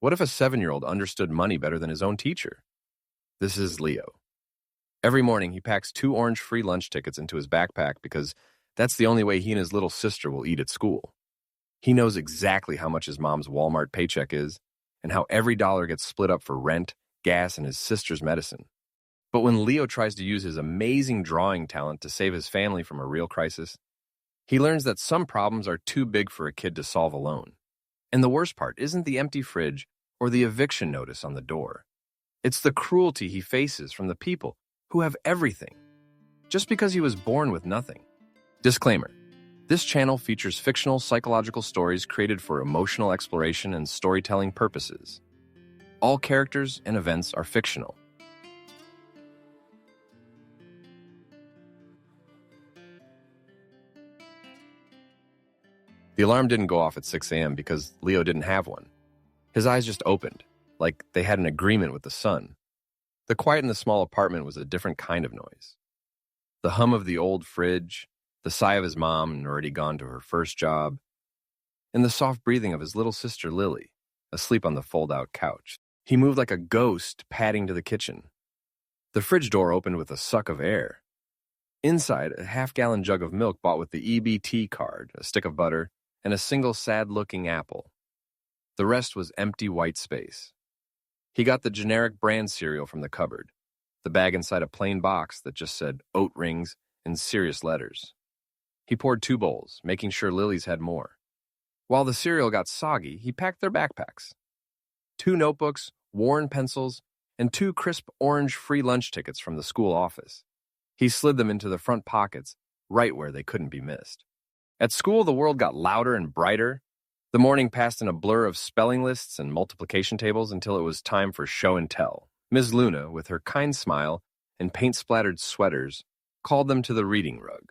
What if a 7-year-old understood money better than his own teacher? This is Leo. Every morning, he packs 2 orange free lunch tickets into his backpack because that's the only way he and his little sister will eat at school. He knows exactly how much his mom's Walmart paycheck is and how every dollar gets split up for rent, gas, and his sister's medicine. But when Leo tries to use his amazing drawing talent to save his family from a real crisis, he learns that some problems are too big for a kid to solve alone. And the worst part isn't the empty fridge or the eviction notice on the door. It's the cruelty he faces from the people who have everything, just because he was born with nothing. Disclaimer: this channel features fictional psychological stories created for emotional exploration and storytelling purposes. All characters and events are fictional. The alarm didn't go off at 6 a.m. because Leo didn't have one. His eyes just opened, like they had an agreement with the sun. The quiet in the small apartment was a different kind of noise. The hum of the old fridge, the sigh of his mom, already gone to her first job, and the soft breathing of his little sister Lily, asleep on the fold-out couch. He moved like a ghost, padding to the kitchen. The fridge door opened with a suck of air. Inside, a half-gallon jug of milk bought with the EBT card, a stick of butter, and a single sad-looking apple. The rest was empty white space. He got the generic brand cereal from the cupboard, the bag inside a plain box that just said oat rings in serious letters. He poured 2 bowls, making sure Lily's had more. While the cereal got soggy, he packed their backpacks. 2 notebooks, worn pencils, and 2 crisp orange free lunch tickets from the school office. He slid them into the front pockets, right where they couldn't be missed. At school, the world got louder and brighter. The morning passed in a blur of spelling lists and multiplication tables until it was time for show and tell. Ms. Luna, with her kind smile and paint-splattered sweaters, called them to the reading rug.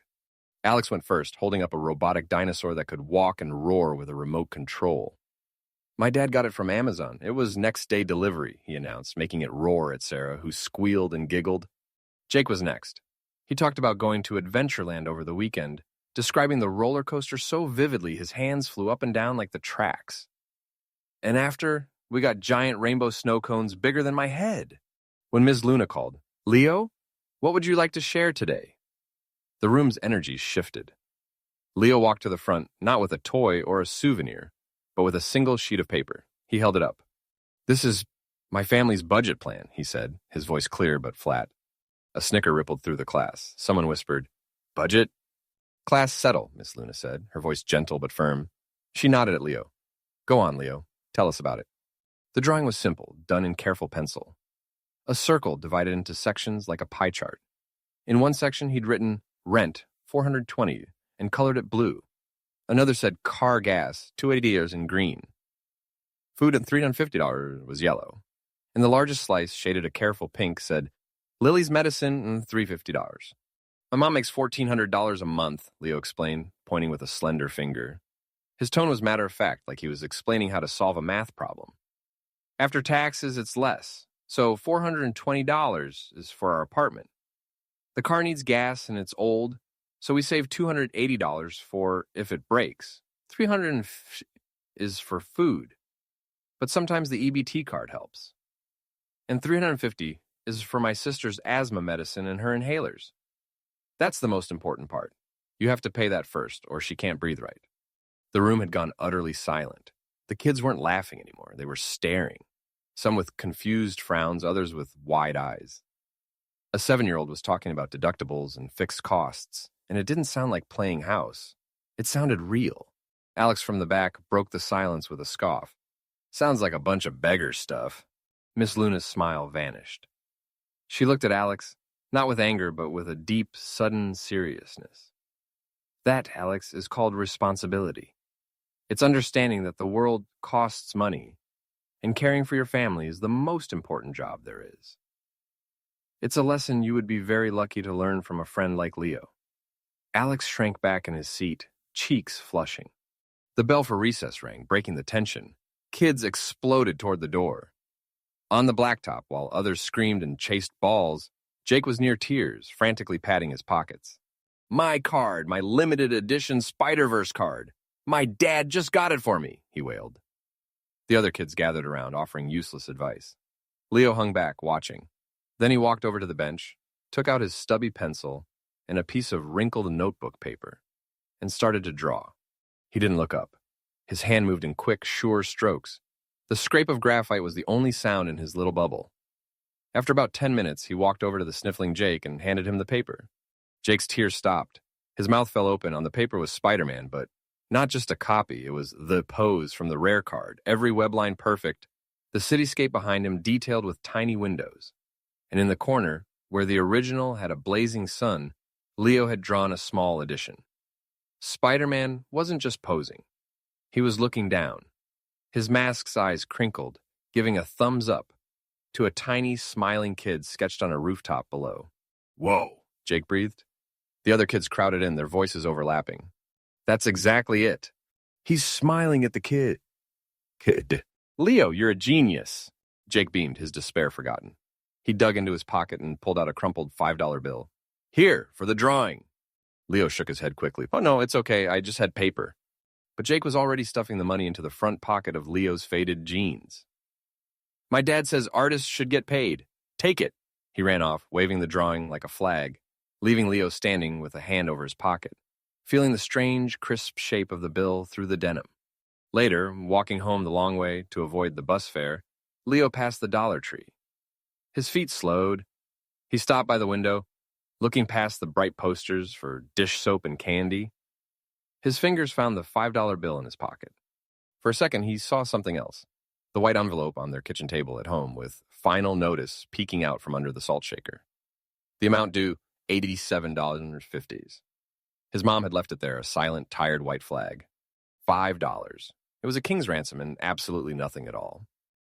Alex went first, holding up a robotic dinosaur that could walk and roar with a remote control. "My dad got it from Amazon. It was next-day delivery," he announced, making it roar at Sarah, who squealed and giggled. Jake was next. He talked about going to Adventureland over the weekend, describing the roller coaster so vividly his hands flew up and down like the tracks. "And after, we got giant rainbow snow cones bigger than my head." When Ms. Luna called, "Leo, what would you like to share today?" The room's energy shifted. Leo walked to the front, not with a toy or a souvenir, but with a single sheet of paper. He held it up. "This is my family's budget plan," he said, his voice clear but flat. A snicker rippled through the class. Someone whispered, "Budget?" "Class, settle," Miss Luna said, her voice gentle but firm. She nodded at Leo. "Go on, Leo. Tell us about it." The drawing was simple, done in careful pencil. A circle divided into sections like a pie chart. In one section, he'd written, "Rent, $420, and colored it blue. Another said, "Car gas, $280 in green. Food at $350 was yellow. And the largest slice, shaded a careful pink, said, "Lily's medicine, and $350. My mom makes $1,400 a month," Leo explained, pointing with a slender finger. His tone was matter-of-fact, like he was explaining how to solve a math problem. "After taxes, it's less, so $420 is for our apartment. The car needs gas and it's old, so we save $280 for if it breaks. $350 is for food, but sometimes the EBT card helps. And $350 is for my sister's asthma medicine and her inhalers. That's the most important part. You have to pay that first, or she can't breathe right." The room had gone utterly silent. The kids weren't laughing anymore. They were staring, some with confused frowns, others with wide eyes. A 7-year-old was talking about deductibles and fixed costs, and it didn't sound like playing house. It sounded real. Alex from the back broke the silence with a scoff. "Sounds like a bunch of beggar stuff." Miss Luna's smile vanished. She looked at Alex, not with anger, but with a deep, sudden seriousness. "That, Alex, is called responsibility. It's understanding that the world costs money, and caring for your family is the most important job there is. It's a lesson you would be very lucky to learn from a friend like Leo." Alex shrank back in his seat, cheeks flushing. The bell for recess rang, breaking the tension. Kids exploded toward the door. On the blacktop, while others screamed and chased balls, Jake was near tears, frantically patting his pockets. "My card, my limited edition Spider-Verse card. My dad just got it for me," he wailed. The other kids gathered around, offering useless advice. Leo hung back, watching. Then he walked over to the bench, took out his stubby pencil and a piece of wrinkled notebook paper, and started to draw. He didn't look up. His hand moved in quick, sure strokes. The scrape of graphite was the only sound in his little bubble. After about 10 minutes, he walked over to the sniffling Jake and handed him the paper. Jake's tears stopped. His mouth fell open. On the paper was Spider-Man, but not just a copy. It was the pose from the rare card, every webline perfect, the cityscape behind him detailed with tiny windows. And in the corner, where the original had a blazing sun, Leo had drawn a small addition. Spider-Man wasn't just posing. He was looking down. His mask's eyes crinkled, giving a thumbs up to a tiny, smiling kid sketched on a rooftop below. "Whoa," Jake breathed. The other kids crowded in, their voices overlapping. "That's exactly it. He's smiling at the kid." "Kid. Leo, you're a genius." Jake beamed, his despair forgotten. He dug into his pocket and pulled out a crumpled $5 bill. "Here, for the drawing." Leo shook his head quickly. "Oh, no, it's okay. I just had paper." But Jake was already stuffing the money into the front pocket of Leo's faded jeans. "My dad says artists should get paid. Take it." He ran off, waving the drawing like a flag, leaving Leo standing with a hand over his pocket, feeling the strange, crisp shape of the bill through the denim. Later, walking home the long way to avoid the bus fare, Leo passed the Dollar Tree. His feet slowed. He stopped by the window, looking past the bright posters for dish soap and candy. His fingers found the $5 bill in his pocket. For a second, he saw something else. The white envelope on their kitchen table at home with final notice peeking out from under the salt shaker. The amount due, $87.50. His mom had left it there, a silent, tired white flag. $5. It was a king's ransom and absolutely nothing at all.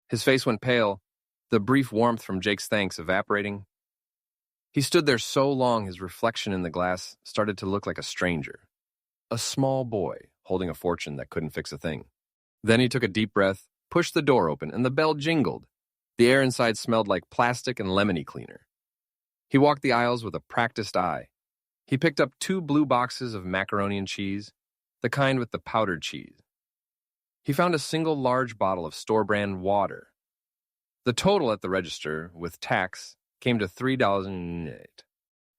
His face went pale, the brief warmth from Jake's thanks evaporating. He stood there so long his reflection in the glass started to look like a stranger. A small boy holding a fortune that couldn't fix a thing. Then he took a deep breath, pushed the door open, and the bell jingled. The air inside smelled like plastic and lemony cleaner. He walked the aisles with a practiced eye. He picked up 2 blue boxes of macaroni and cheese, the kind with the powdered cheese. He found a single large bottle of store-brand water. The total at the register, with tax, came to $3.08.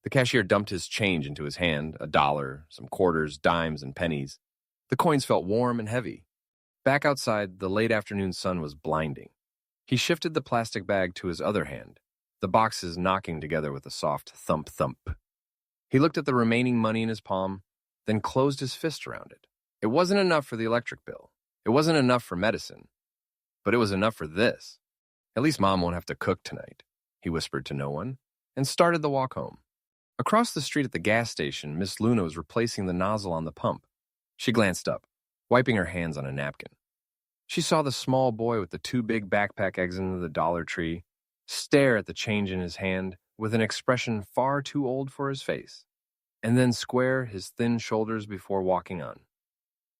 The cashier dumped his change into his hand, $1, some quarters, dimes, and pennies. The coins felt warm and heavy. Back outside, the late afternoon sun was blinding. He shifted the plastic bag to his other hand, the boxes knocking together with a soft thump-thump. He looked at the remaining money in his palm, then closed his fist around it. It wasn't enough for the electric bill. It wasn't enough for medicine. But it was enough for this. "At least Mom won't have to cook tonight," he whispered to no one, and started the walk home. Across the street at the gas station, Miss Luna was replacing the nozzle on the pump. She glanced up, wiping her hands on a napkin. She saw the small boy with the 2 big backpack eggs into the Dollar Tree stare at the change in his hand with an expression far too old for his face, and then square his thin shoulders before walking on.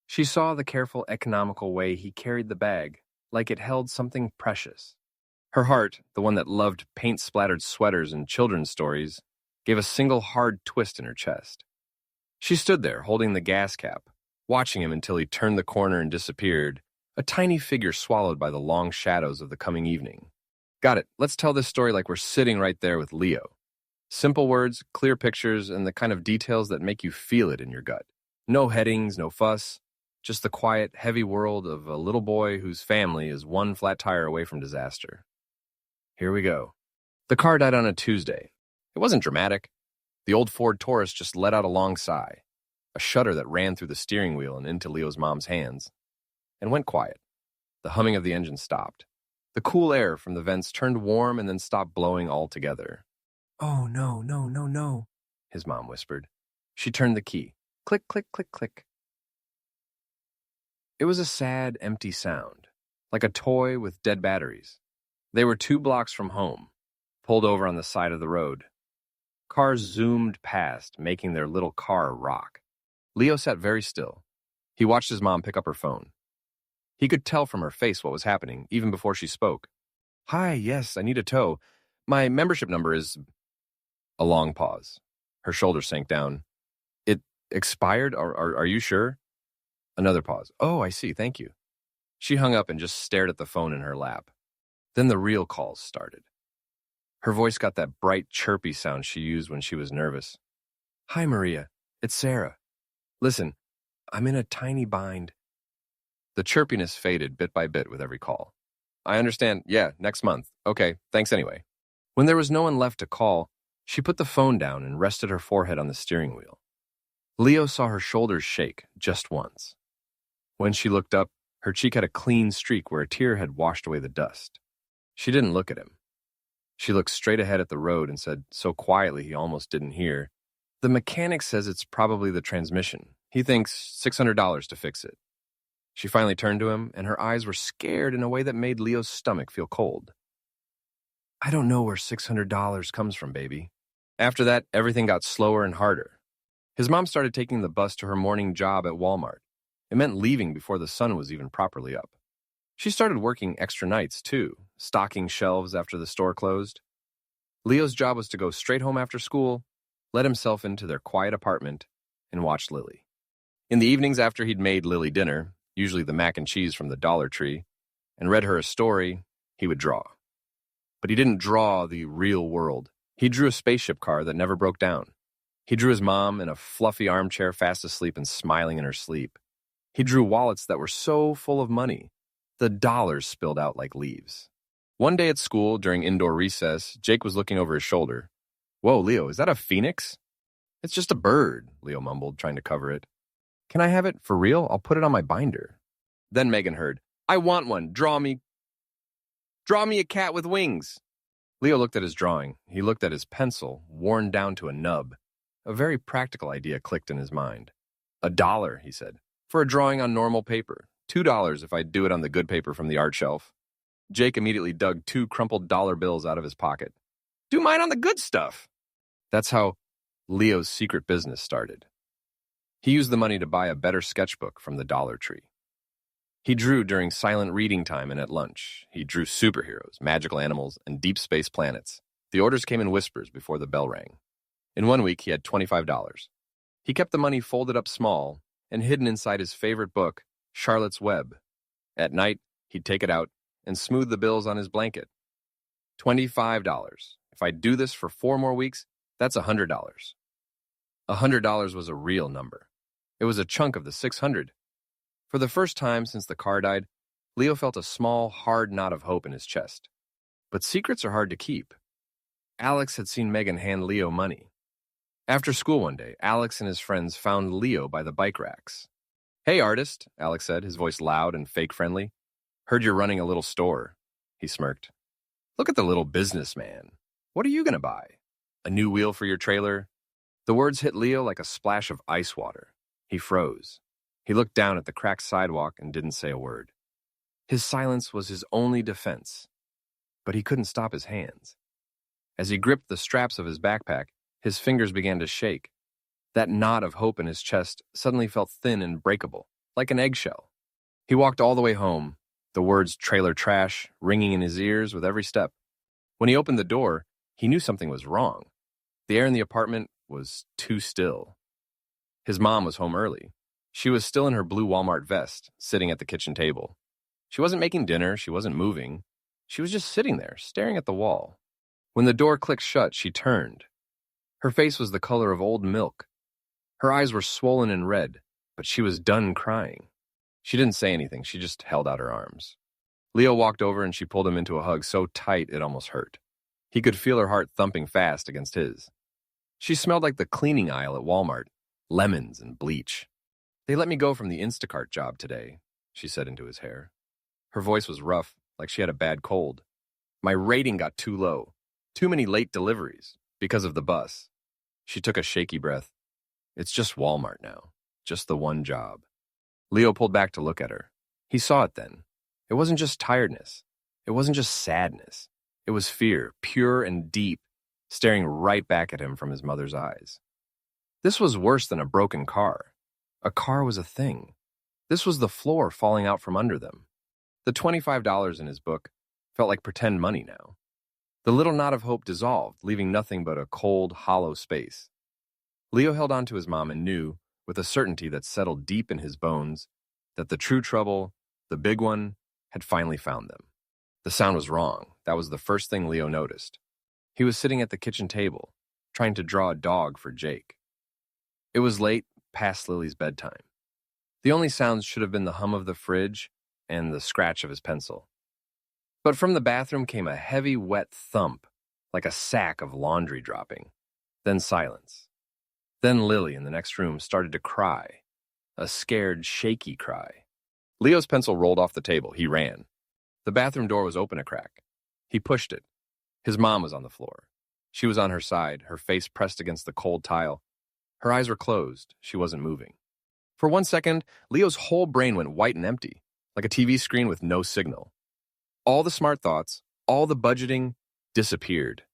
She saw the careful, economical way he carried the bag, like it held something precious. Her heart, the one that loved paint-splattered sweaters and children's stories, gave a single hard twist in her chest. She stood there, holding the gas cap, watching him until he turned the corner and disappeared, a tiny figure swallowed by the long shadows of the coming evening. "Got it. Let's tell this story like we're sitting right there with Leo." Simple words, clear pictures, and the kind of details that make you feel it in your gut. No headings, no fuss, just the quiet, heavy world of a little boy whose family is one flat tire away from disaster. Here we go. The car died on a Tuesday. It wasn't dramatic. The old Ford Taurus just let out a long sigh, a shudder that ran through the steering wheel and into Leo's mom's hands, and went quiet. The humming of the engine stopped. The cool air from the vents turned warm and then stopped blowing altogether. "Oh, no, no, no, no," his mom whispered. She turned the key. Click, click, click, click. It was a sad, empty sound, like a toy with dead batteries. They were 2 blocks from home, pulled over on the side of the road. Cars zoomed past, making their little car rock. Leo sat very still. He watched his mom pick up her phone. He could tell from her face what was happening, even before she spoke. "Hi, yes, I need a tow. My membership number is—" A long pause. Her shoulders sank down. "It expired? Are you sure?" Another pause. "Oh, I see, thank you." She hung up and just stared at the phone in her lap. Then the real calls started. Her voice got that bright, chirpy sound she used when she was nervous. "Hi, Maria. It's Sarah. Listen, I'm in a tiny bind." The chirpiness faded bit by bit with every call. "I understand. Yeah, next month. Okay, thanks anyway." When there was no one left to call, she put the phone down and rested her forehead on the steering wheel. Leo saw her shoulders shake just once. When she looked up, her cheek had a clean streak where a tear had washed away the dust. She didn't look at him. She looked straight ahead at the road and said, so quietly he almost didn't hear, "The mechanic says it's probably the transmission. He thinks $600 to fix it." She finally turned to him, and her eyes were scared in a way that made Leo's stomach feel cold. "I don't know where $600 comes from, baby." After that, everything got slower and harder. His mom started taking the bus to her morning job at Walmart. It meant leaving before the sun was even properly up. She started working extra nights, too, stocking shelves after the store closed. Leo's job was to go straight home after school, let himself into their quiet apartment, and watch Lily. In the evenings after he'd made Lily dinner, usually the mac and cheese from the Dollar Tree, and read her a story, he would draw. But he didn't draw the real world. He drew a spaceship car that never broke down. He drew his mom in a fluffy armchair fast asleep and smiling in her sleep. He drew wallets that were so full of money, the dollars spilled out like leaves. One day at school, during indoor recess, Jake was looking over his shoulder. "Whoa, Leo, is that a phoenix?" "It's just a bird," Leo mumbled, trying to cover it. "Can I have it for real? I'll put it on my binder." Then Megan heard, "I want one. Draw me a cat with wings." Leo looked at his drawing. He looked at his pencil, worn down to a nub. A very practical idea clicked in his mind. $1, he said, for a drawing on normal paper. $2 if I do it on the good paper from the art shelf. Jake immediately dug 2 crumpled dollar bills out of his pocket. "Do mine on the good stuff." That's how Leo's secret business started. He used the money to buy a better sketchbook from the Dollar Tree. He drew during silent reading time and at lunch. He drew superheroes, magical animals, and deep space planets. The orders came in whispers before the bell rang. In 1 week, he had $25. He kept the money folded up small and hidden inside his favorite book, Charlotte's Web. At night, he'd take it out and smooth the bills on his blanket. $25. If I do this for 4 more weeks, that's $100. $100 was a real number. It was a chunk of the 600. For the first time since the car died, Leo felt a small, hard knot of hope in his chest. But secrets are hard to keep. Alex had seen Megan hand Leo money. After school one day, Alex and his friends found Leo by the bike racks. "Hey, artist," Alex said, his voice loud and fake-friendly. "Heard you're running a little store." He smirked. "Look at the little businessman. What are you going to buy? A new wheel for your trailer?" The words hit Leo like a splash of ice water. He froze. He looked down at the cracked sidewalk and didn't say a word. His silence was his only defense, but he couldn't stop his hands. As he gripped the straps of his backpack, his fingers began to shake. That knot of hope in his chest suddenly felt thin and breakable, like an eggshell. He walked all the way home, the words "trailer trash" ringing in his ears with every step. When he opened the door, he knew something was wrong. The air in the apartment was too still. His mom was home early. She was still in her blue Walmart vest, sitting at the kitchen table. She wasn't making dinner, she wasn't moving. She was just sitting there, staring at the wall. When the door clicked shut, she turned. Her face was the color of old milk. Her eyes were swollen and red, but she was done crying. She didn't say anything, she just held out her arms. Leo walked over and she pulled him into a hug so tight it almost hurt. He could feel her heart thumping fast against his. She smelled like the cleaning aisle at Walmart, lemons and bleach. "They let me go from the Instacart job today," she said into his hair. Her voice was rough, like she had a bad cold. "My rating got too low. Too many late deliveries, because of the bus." She took a shaky breath. "It's just Walmart now. Just the one job." Leo pulled back to look at her. He saw it then. It wasn't just tiredness. It wasn't just sadness. It was fear, pure and deep, staring right back at him from his mother's eyes. This was worse than a broken car. A car was a thing. This was the floor falling out from under them. The $25 in his book felt like pretend money now. The little knot of hope dissolved, leaving nothing but a cold, hollow space. Leo held on to his mom and knew, with a certainty that settled deep in his bones, that the true trouble The big one had finally found them. The sound was wrong. That was the first thing Leo noticed. He was sitting at the kitchen table, trying to draw a dog for Jake. It was late, past Lily's bedtime. The only sounds should have been the hum of the fridge and the scratch of his pencil. But from the bathroom came a heavy, wet thump, like a sack of laundry dropping. Then silence. Then Lily in the next room started to cry, a scared, shaky cry. Leo's pencil rolled off the table. He ran. The bathroom door was open a crack. He pushed it. His mom was on the floor. She was on her side, her face pressed against the cold tile. Her eyes were closed. She wasn't moving. For 1 second, Leo's whole brain went white and empty, like a TV screen with no signal. All the smart thoughts, all the budgeting, disappeared.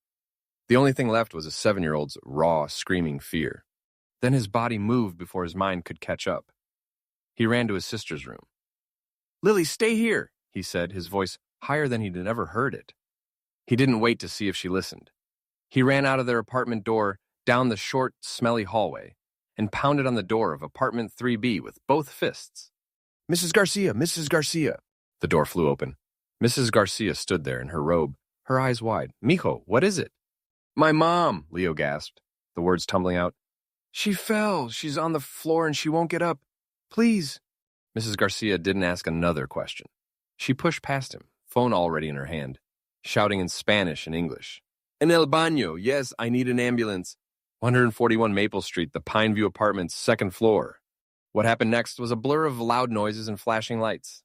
The only thing left was a 7-year-old's raw, screaming fear. Then his body moved before his mind could catch up. He ran to his sister's room. "Lily, stay here," he said, his voice higher than he'd ever heard it. He didn't wait to see if she listened. He ran out of their apartment door, down the short, smelly hallway, and pounded on the door of apartment 3B with both fists. "Mrs. Garcia, Mrs. Garcia." The door flew open. Mrs. Garcia stood there in her robe, her eyes wide. "Mijo, what is it?" "My mom," Leo gasped, the words tumbling out. "She fell. She's on the floor and she won't get up. Please." Mrs. Garcia didn't ask another question. She pushed past him, phone already in her hand, shouting in Spanish and English. "En el baño. Yes, I need an ambulance. 141 Maple Street, the Pineview Apartments, 2nd floor." What happened next was a blur of loud noises and flashing lights.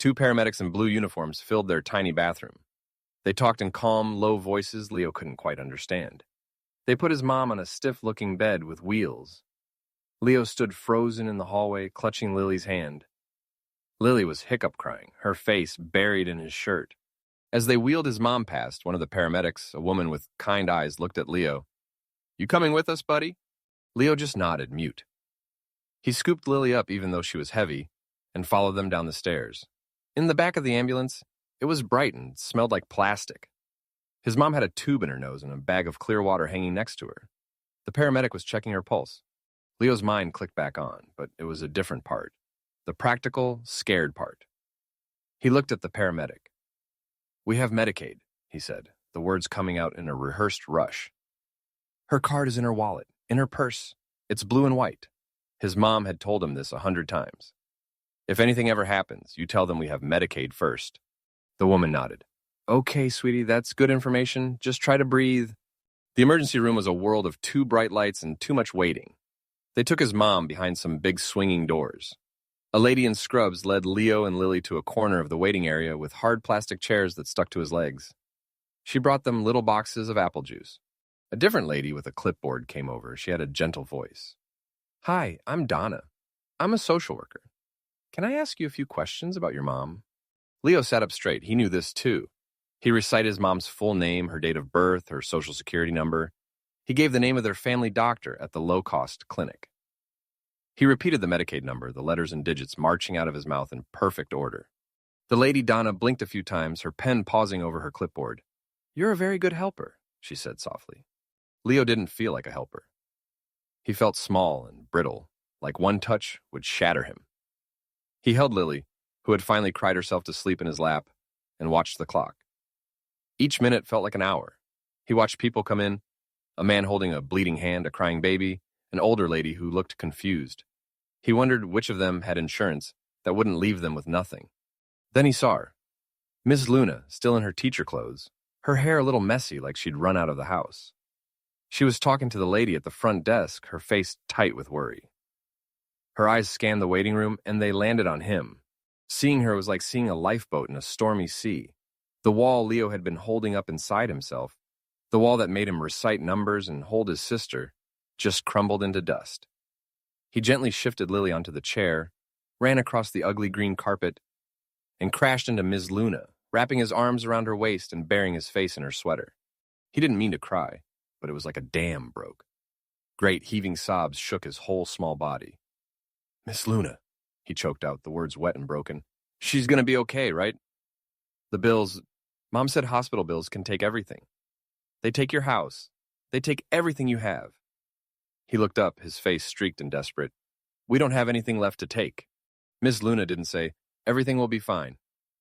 2 paramedics in blue uniforms filled their tiny bathroom. They talked in calm, low voices Leo couldn't quite understand. They put his mom on a stiff-looking bed with wheels. Leo stood frozen in the hallway, clutching Lily's hand. Lily was hiccup-crying, her face buried in his shirt. As they wheeled his mom past, one of the paramedics, a woman with kind eyes, looked at Leo. "You coming with us, buddy?" Leo just nodded, mute. He scooped Lily up even though she was heavy, and followed them down the stairs. In the back of the ambulance, it was bright and smelled like plastic. His mom had a tube in her nose and a bag of clear water hanging next to her. The paramedic was checking her pulse. Leo's mind clicked back on, but it was a different part. The practical, scared part. He looked at the paramedic. "We have Medicaid," he said, the words coming out in a rehearsed rush. "Her card is in her wallet, in her purse. It's blue and white." His mom had told him this 100 times. "If anything ever happens, you tell them we have Medicaid first." The woman nodded. "Okay, sweetie, that's good information. Just try to breathe." The emergency room was a world of 2 bright lights and too much waiting. They took his mom behind some big swinging doors. A lady in scrubs led Leo and Lily to a corner of the waiting area with hard plastic chairs that stuck to his legs. She brought them little boxes of apple juice. A different lady with a clipboard came over. She had a gentle voice. "Hi, I'm Donna. I'm a social worker. Can I ask you a few questions about your mom?" Leo sat up straight. He knew this too. He recited his mom's full name, her date of birth, her social security number. He gave the name of their family doctor at the low-cost clinic. He repeated the Medicaid number, the letters and digits marching out of his mouth in perfect order. The lady Donna blinked a few times, her pen pausing over her clipboard. "You're a very good helper," she said softly. Leo didn't feel like a helper. He felt small and brittle, like one touch would shatter him. He held Lily, who had finally cried herself to sleep in his lap, and watched the clock. Each minute felt like an hour. He watched people come in, a man holding a bleeding hand, a crying baby, an older lady who looked confused. He wondered which of them had insurance that wouldn't leave them with nothing. Then he saw her. Miss Luna, still in her teacher clothes, her hair a little messy like she'd run out of the house. She was talking to the lady at the front desk, her face tight with worry. Her eyes scanned the waiting room, and they landed on him. Seeing her was like seeing a lifeboat in a stormy sea. The wall Leo had been holding up inside himself, the wall that made him recite numbers and hold his sister, just crumbled into dust. He gently shifted Lily onto the chair, ran across the ugly green carpet, and crashed into Ms. Luna, wrapping his arms around her waist and burying his face in her sweater. He didn't mean to cry, but it was like a dam broke. Great heaving sobs shook his whole small body. "Miss Luna," he choked out, the words wet and broken. "She's gonna be okay, right? The bills, Mom said hospital bills can take everything. They take your house. They take everything you have." He looked up, his face streaked and desperate. "We don't have anything left to take." Miss Luna didn't say, Everything will be fine.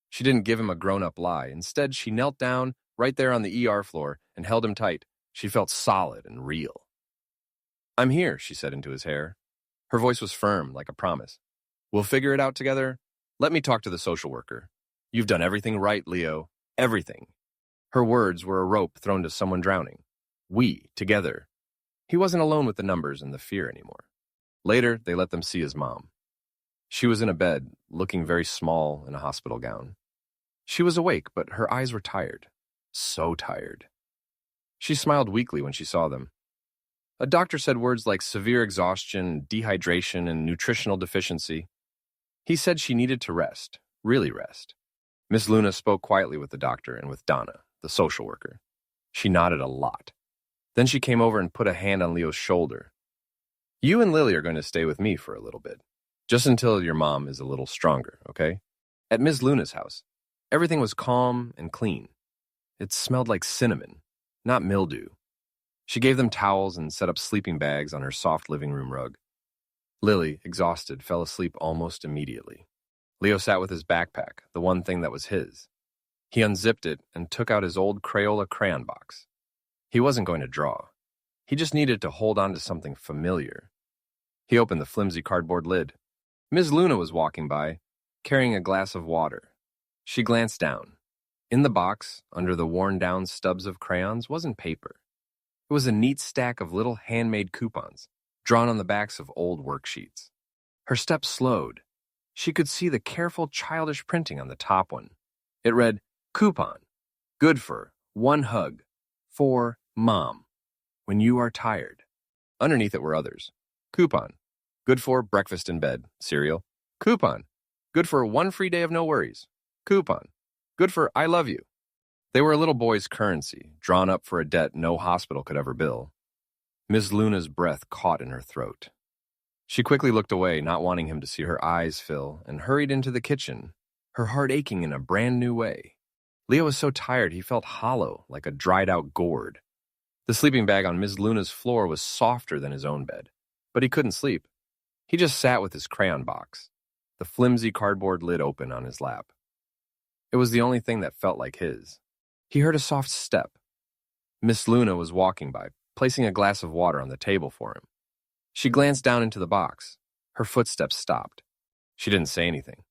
She didn't give him a grown-up lie. Instead, she knelt down right there on the ER floor and held him tight. She felt solid and real. I'm here, she said into his hair. Her voice was firm, like a promise. We'll figure it out together. Let me talk to the social worker. You've done everything right, Leo. Everything. Her words were a rope thrown to someone drowning. We, together. He wasn't alone with the numbers and the fear anymore. Later, they let them see his mom. She was in a bed, looking very small in a hospital gown. She was awake, but her eyes were tired. So tired. She smiled weakly when she saw them. A doctor said words like severe exhaustion, dehydration, and nutritional deficiency. He said she needed to rest, really rest. Miss Luna spoke quietly with the doctor and with Donna, the social worker. She nodded a lot. Then she came over and put a hand on Leo's shoulder. You and Lily are going to stay with me for a little bit, just until your mom is a little stronger, okay? At Miss Luna's house, everything was calm and clean. It smelled like cinnamon, not mildew. She gave them towels and set up sleeping bags on her soft living room rug. Lily, exhausted, fell asleep almost immediately. Leo sat with his backpack, the one thing that was his. He unzipped it and took out his old Crayola crayon box. He wasn't going to draw. He just needed to hold on to something familiar. He opened the flimsy cardboard lid. Ms. Luna was walking by, carrying a glass of water. She glanced down. In the box, under the worn-down stubs of crayons, wasn't paper. It was a neat stack of little handmade coupons, drawn on the backs of old worksheets. Her steps slowed. She could see the careful, childish printing on the top one. It read, Coupon. Good for 1 hug. For Mom. When you are tired. Underneath it were others. Coupon. Good for breakfast in bed, cereal. Coupon. Good for 1 free day of no worries. Coupon. Good for I love you. They were a little boy's currency, drawn up for a debt no hospital could ever bill. Miss Luna's breath caught in her throat. She quickly looked away, not wanting him to see her eyes fill, and hurried into the kitchen, her heart aching in a brand new way. Leo was so tired he felt hollow, like a dried-out gourd. The sleeping bag on Miss Luna's floor was softer than his own bed, but he couldn't sleep. He just sat with his crayon box, the flimsy cardboard lid open on his lap. It was the only thing that felt like his. He heard a soft step. Miss Luna was walking by, placing a glass of water on the table for him. She glanced down into the box. Her footsteps stopped. She didn't say anything.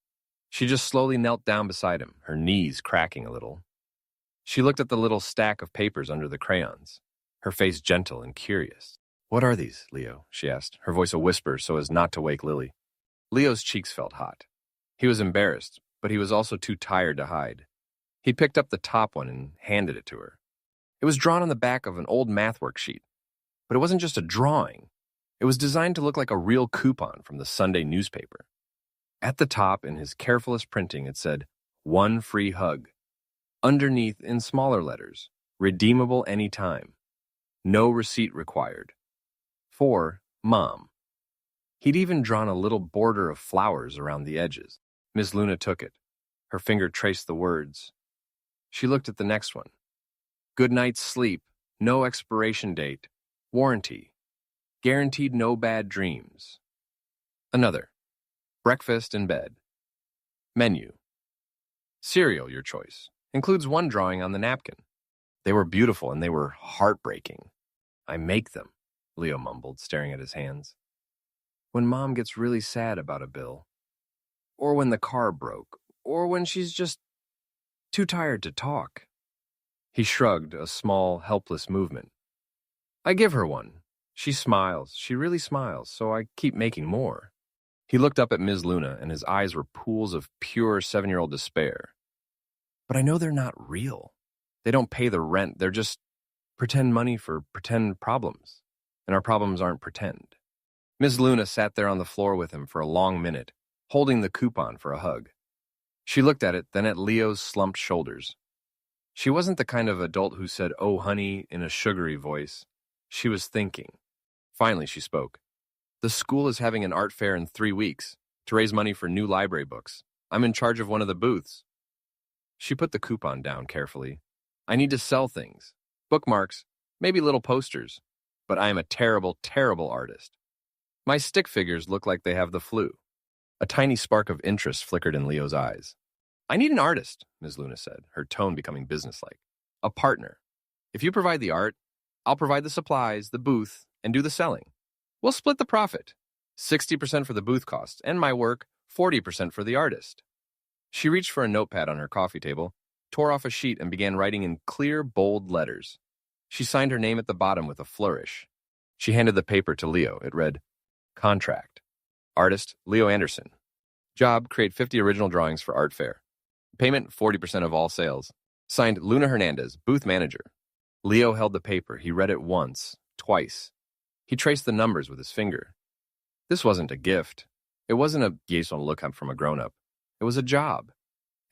She just slowly knelt down beside him, her knees cracking a little. She looked at the little stack of papers under the crayons, her face gentle and curious. What are these, Leo? She asked, her voice a whisper so as not to wake Lily. Leo's cheeks felt hot. He was embarrassed, but he was also too tired to hide. He picked up the top one and handed it to her. It was drawn on the back of an old math worksheet. But it wasn't just a drawing. It was designed to look like a real coupon from the Sunday newspaper. At the top, in his carefulest printing, it said, 1 free hug. Underneath, in smaller letters, redeemable anytime. No receipt required. For Mom. He'd even drawn a little border of flowers around the edges. Miss Luna took it. Her finger traced the words. She looked at the next one. Good night's sleep, no expiration date, warranty, guaranteed no bad dreams. Another. Breakfast in bed. Menu. Cereal, your choice. Includes 1 drawing on the napkin. They were beautiful and they were heartbreaking. I make them, Leo mumbled, staring at his hands. When Mom gets really sad about a bill, or when the car broke, or when she's just too tired to talk. He shrugged, a small, helpless movement. I give her one. She smiles. She really smiles, so I keep making more. He looked up at Ms. Luna, and his eyes were pools of pure 7-year-old despair. But I know they're not real. They don't pay the rent. They're just pretend money for pretend problems. And our problems aren't pretend. Ms. Luna sat there on the floor with him for a long minute, holding the coupon for a hug. She looked at it, then at Leo's slumped shoulders. She wasn't the kind of adult who said, "Oh, honey," in a sugary voice. She was thinking. Finally, she spoke. The school is having an art fair in 3 weeks to raise money for new library books. I'm in charge of one of the booths. She put the coupon down carefully. I need to sell things. Bookmarks, maybe little posters. But I am a terrible, terrible artist. My stick figures look like they have the flu. A tiny spark of interest flickered in Leo's eyes. I need an artist, Ms. Luna said, her tone becoming businesslike. A partner. If you provide the art, I'll provide the supplies, the booth, and do the selling. We'll split the profit. 60% for the booth costs, and my work, 40% for the artist. She reached for a notepad on her coffee table, tore off a sheet, and began writing in clear, bold letters. She signed her name at the bottom with a flourish. She handed the paper to Leo. It read, Contract. Artist, Leo Anderson. Job, create 50 original drawings for art fair. Payment, 40% of all sales. Signed, Luna Hernandez, booth manager. Leo held the paper. He read it once, twice. He traced the numbers with his finger. This wasn't a gift. It wasn't a yes on lookup from a grown-up. It was a job.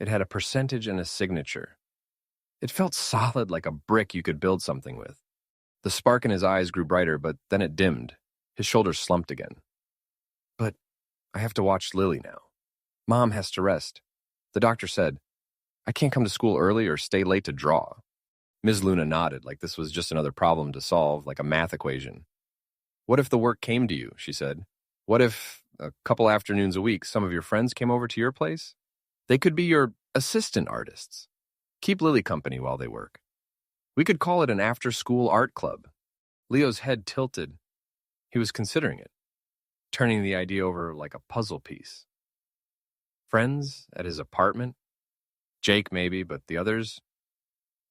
It had a percentage and a signature. It felt solid, like a brick you could build something with. The spark in his eyes grew brighter, but then it dimmed. His shoulders slumped again. But I have to watch Lily now. Mom has to rest. The doctor said, I can't come to school early or stay late to draw. Ms. Luna nodded, like this was just another problem to solve, like a math equation. What if the work came to you, she said. What if, a couple afternoons a week, some of your friends came over to your place? They could be your assistant artists. Keep Lily company while they work. We could call it an after-school art club. Leo's head tilted. He was considering it, turning the idea over like a puzzle piece. Friends at his apartment? Jake maybe, but the others?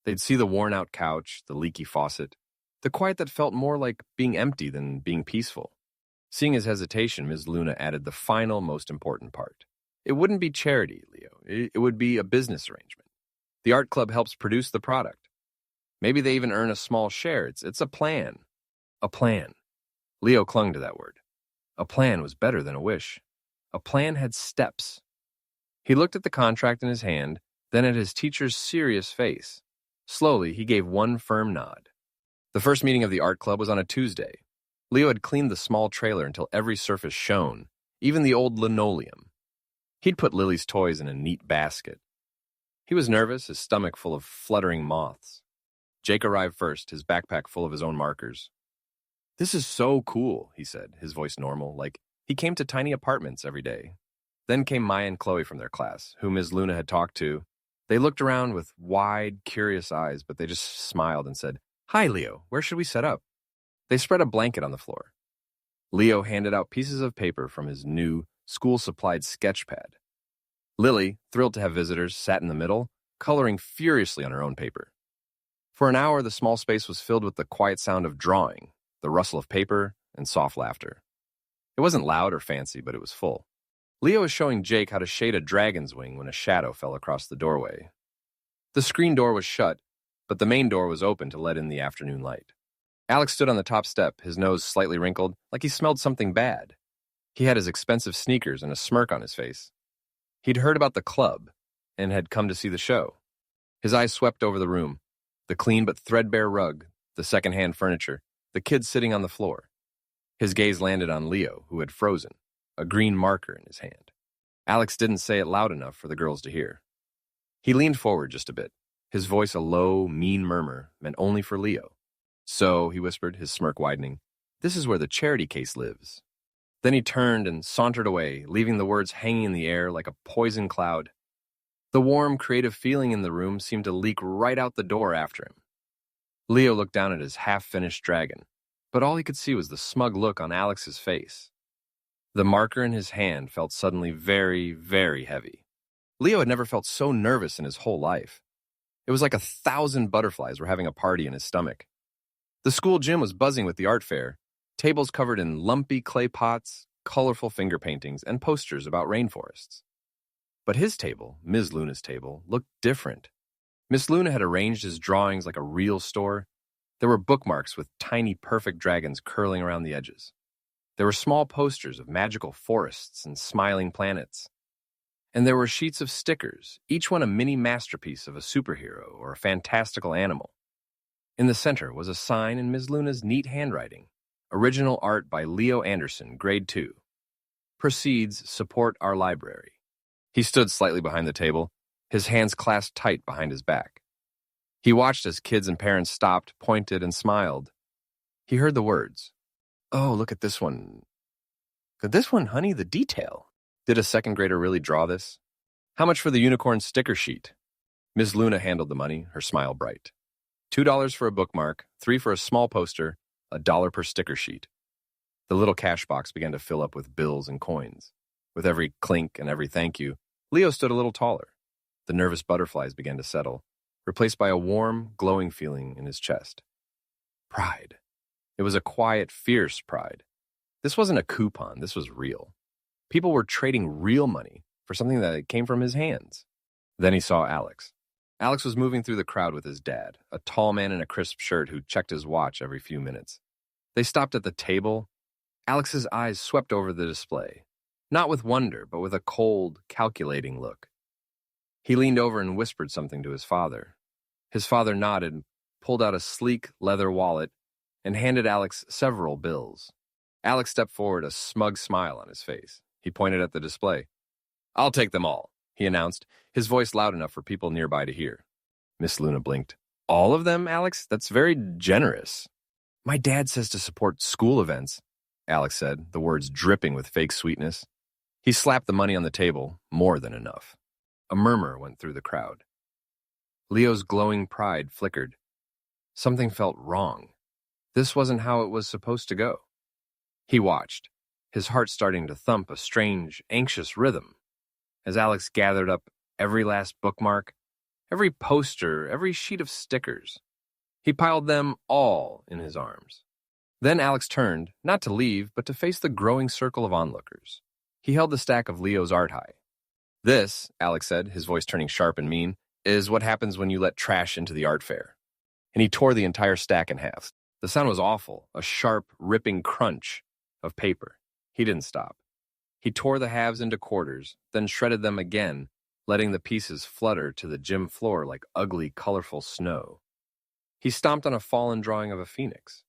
They'd see the worn-out couch, the leaky faucet, the quiet that felt more like being empty than being peaceful. Seeing his hesitation, Ms. Luna added the final, most important part. It wouldn't be charity, Leo. It would be a business arrangement. The art club helps produce the product. Maybe they even earn a small share. It's a plan. A plan. Leo clung to that word. A plan was better than a wish. A plan had steps. He looked at the contract in his hand, then at his teacher's serious face. Slowly, he gave one firm nod. The first meeting of the art club was on a Tuesday. Leo had cleaned the small trailer until every surface shone, even the old linoleum. He'd put Lily's toys in a neat basket. He was nervous, his stomach full of fluttering moths. Jake arrived first, his backpack full of his own markers. This is so cool, he said, his voice normal, like he came to tiny apartments every day. Then came Maya and Chloe from their class, who Ms. Luna had talked to. They looked around with wide, curious eyes, but they just smiled and said, Hi, Leo, where should we set up? They spread a blanket on the floor. Leo handed out pieces of paper from his new, school-supplied sketch pad. Lily, thrilled to have visitors, sat in the middle, coloring furiously on her own paper. For an hour, the small space was filled with the quiet sound of drawing, the rustle of paper, and soft laughter. It wasn't loud or fancy, but it was full. Leo was showing Jake how to shade a dragon's wing when a shadow fell across the doorway. The screen door was shut, but the main door was open to let in the afternoon light. Alex stood on the top step, his nose slightly wrinkled, like he smelled something bad. He had his expensive sneakers and a smirk on his face. He'd heard about the club and had come to see the show. His eyes swept over the room, the clean but threadbare rug, the second-hand furniture, the kids sitting on the floor. His gaze landed on Leo, who had frozen, a green marker in his hand. Alex didn't say it loud enough for the girls to hear. He leaned forward just a bit, his voice a low, mean murmur meant only for Leo. So, he whispered, his smirk widening, this is where the charity case lives. Then he turned and sauntered away, leaving the words hanging in the air like a poison cloud. The warm, creative feeling in the room seemed to leak right out the door after him. Leo looked down at his half-finished dragon, but all he could see was the smug look on Alex's face. The marker in his hand felt suddenly very, very heavy. Leo had never felt so nervous in his whole life. It was like 1,000 butterflies were having a party in his stomach. The school gym was buzzing with the art fair, tables covered in lumpy clay pots, colorful finger paintings, and posters about rainforests. But his table, Ms. Luna's table, looked different. Miss Luna had arranged his drawings like a real store. There were bookmarks with tiny perfect dragons curling around the edges. There were small posters of magical forests and smiling planets. And there were sheets of stickers, each one a mini masterpiece of a superhero or a fantastical animal. In the center was a sign in Ms. Luna's neat handwriting, original art by Leo Anderson, grade 2. Proceeds support our library. He stood slightly behind the table, his hands clasped tight behind his back. He watched as kids and parents stopped, pointed, and smiled. He heard the words, Oh, look at this one. Look at this one, honey, the detail. Did a second grader really draw this? How much for the unicorn sticker sheet? Miss Luna handled the money, her smile bright. $2 for a bookmark, 3 for a small poster, $1 per sticker sheet. The little cash box began to fill up with bills and coins. With every clink and every thank you, Leo stood a little taller. The nervous butterflies began to settle, replaced by a warm, glowing feeling in his chest. Pride. It was a quiet, fierce pride. This wasn't a coupon, this was real. People were trading real money for something that came from his hands. Then he saw Alex. Alex was moving through the crowd with his dad, a tall man in a crisp shirt who checked his watch every few minutes. They stopped at the table. Alex's eyes swept over the display, not with wonder, but with a cold, calculating look. He leaned over and whispered something to his father. His father nodded, pulled out a sleek leather wallet, and handed Alex several bills. Alex stepped forward, a smug smile on his face. He pointed at the display. "I'll take them all," he announced, his voice loud enough for people nearby to hear. Miss Luna blinked. "All of them, Alex? That's very generous." "My dad says to support school events," Alex said, the words dripping with fake sweetness. He slapped the money on the table, more than enough. A murmur went through the crowd. Leo's glowing pride flickered. Something felt wrong. This wasn't how it was supposed to go. He watched, his heart starting to thump a strange, anxious rhythm. As Alex gathered up every last bookmark, every poster, every sheet of stickers, he piled them all in his arms. Then Alex turned, not to leave, but to face the growing circle of onlookers. He held the stack of Leo's art high. "This," Alex said, his voice turning sharp and mean, "is what happens when you let trash into the art fair." And he tore the entire stack in half. The sound was awful, a sharp, ripping crunch of paper. He didn't stop. He tore the halves into quarters, then shredded them again, letting the pieces flutter to the gym floor like ugly, colorful snow. He stomped on a fallen drawing of a phoenix.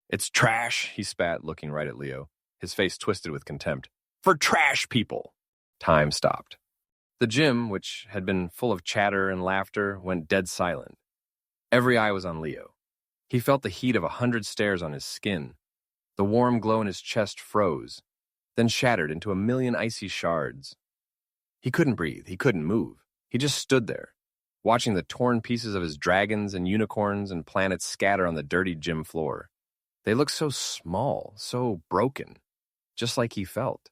"It's trash," he spat, looking right at Leo, his face twisted with contempt. "For trash people!" Time stopped. The gym, which had been full of chatter and laughter, went dead silent. Every eye was on Leo. He felt the heat of 100 stares on his skin. The warm glow in his chest froze, then shattered into a million icy shards. He couldn't breathe. He couldn't move. He just stood there, watching the torn pieces of his dragons and unicorns and planets scatter on the dirty gym floor. They looked so small, so broken, just like he felt.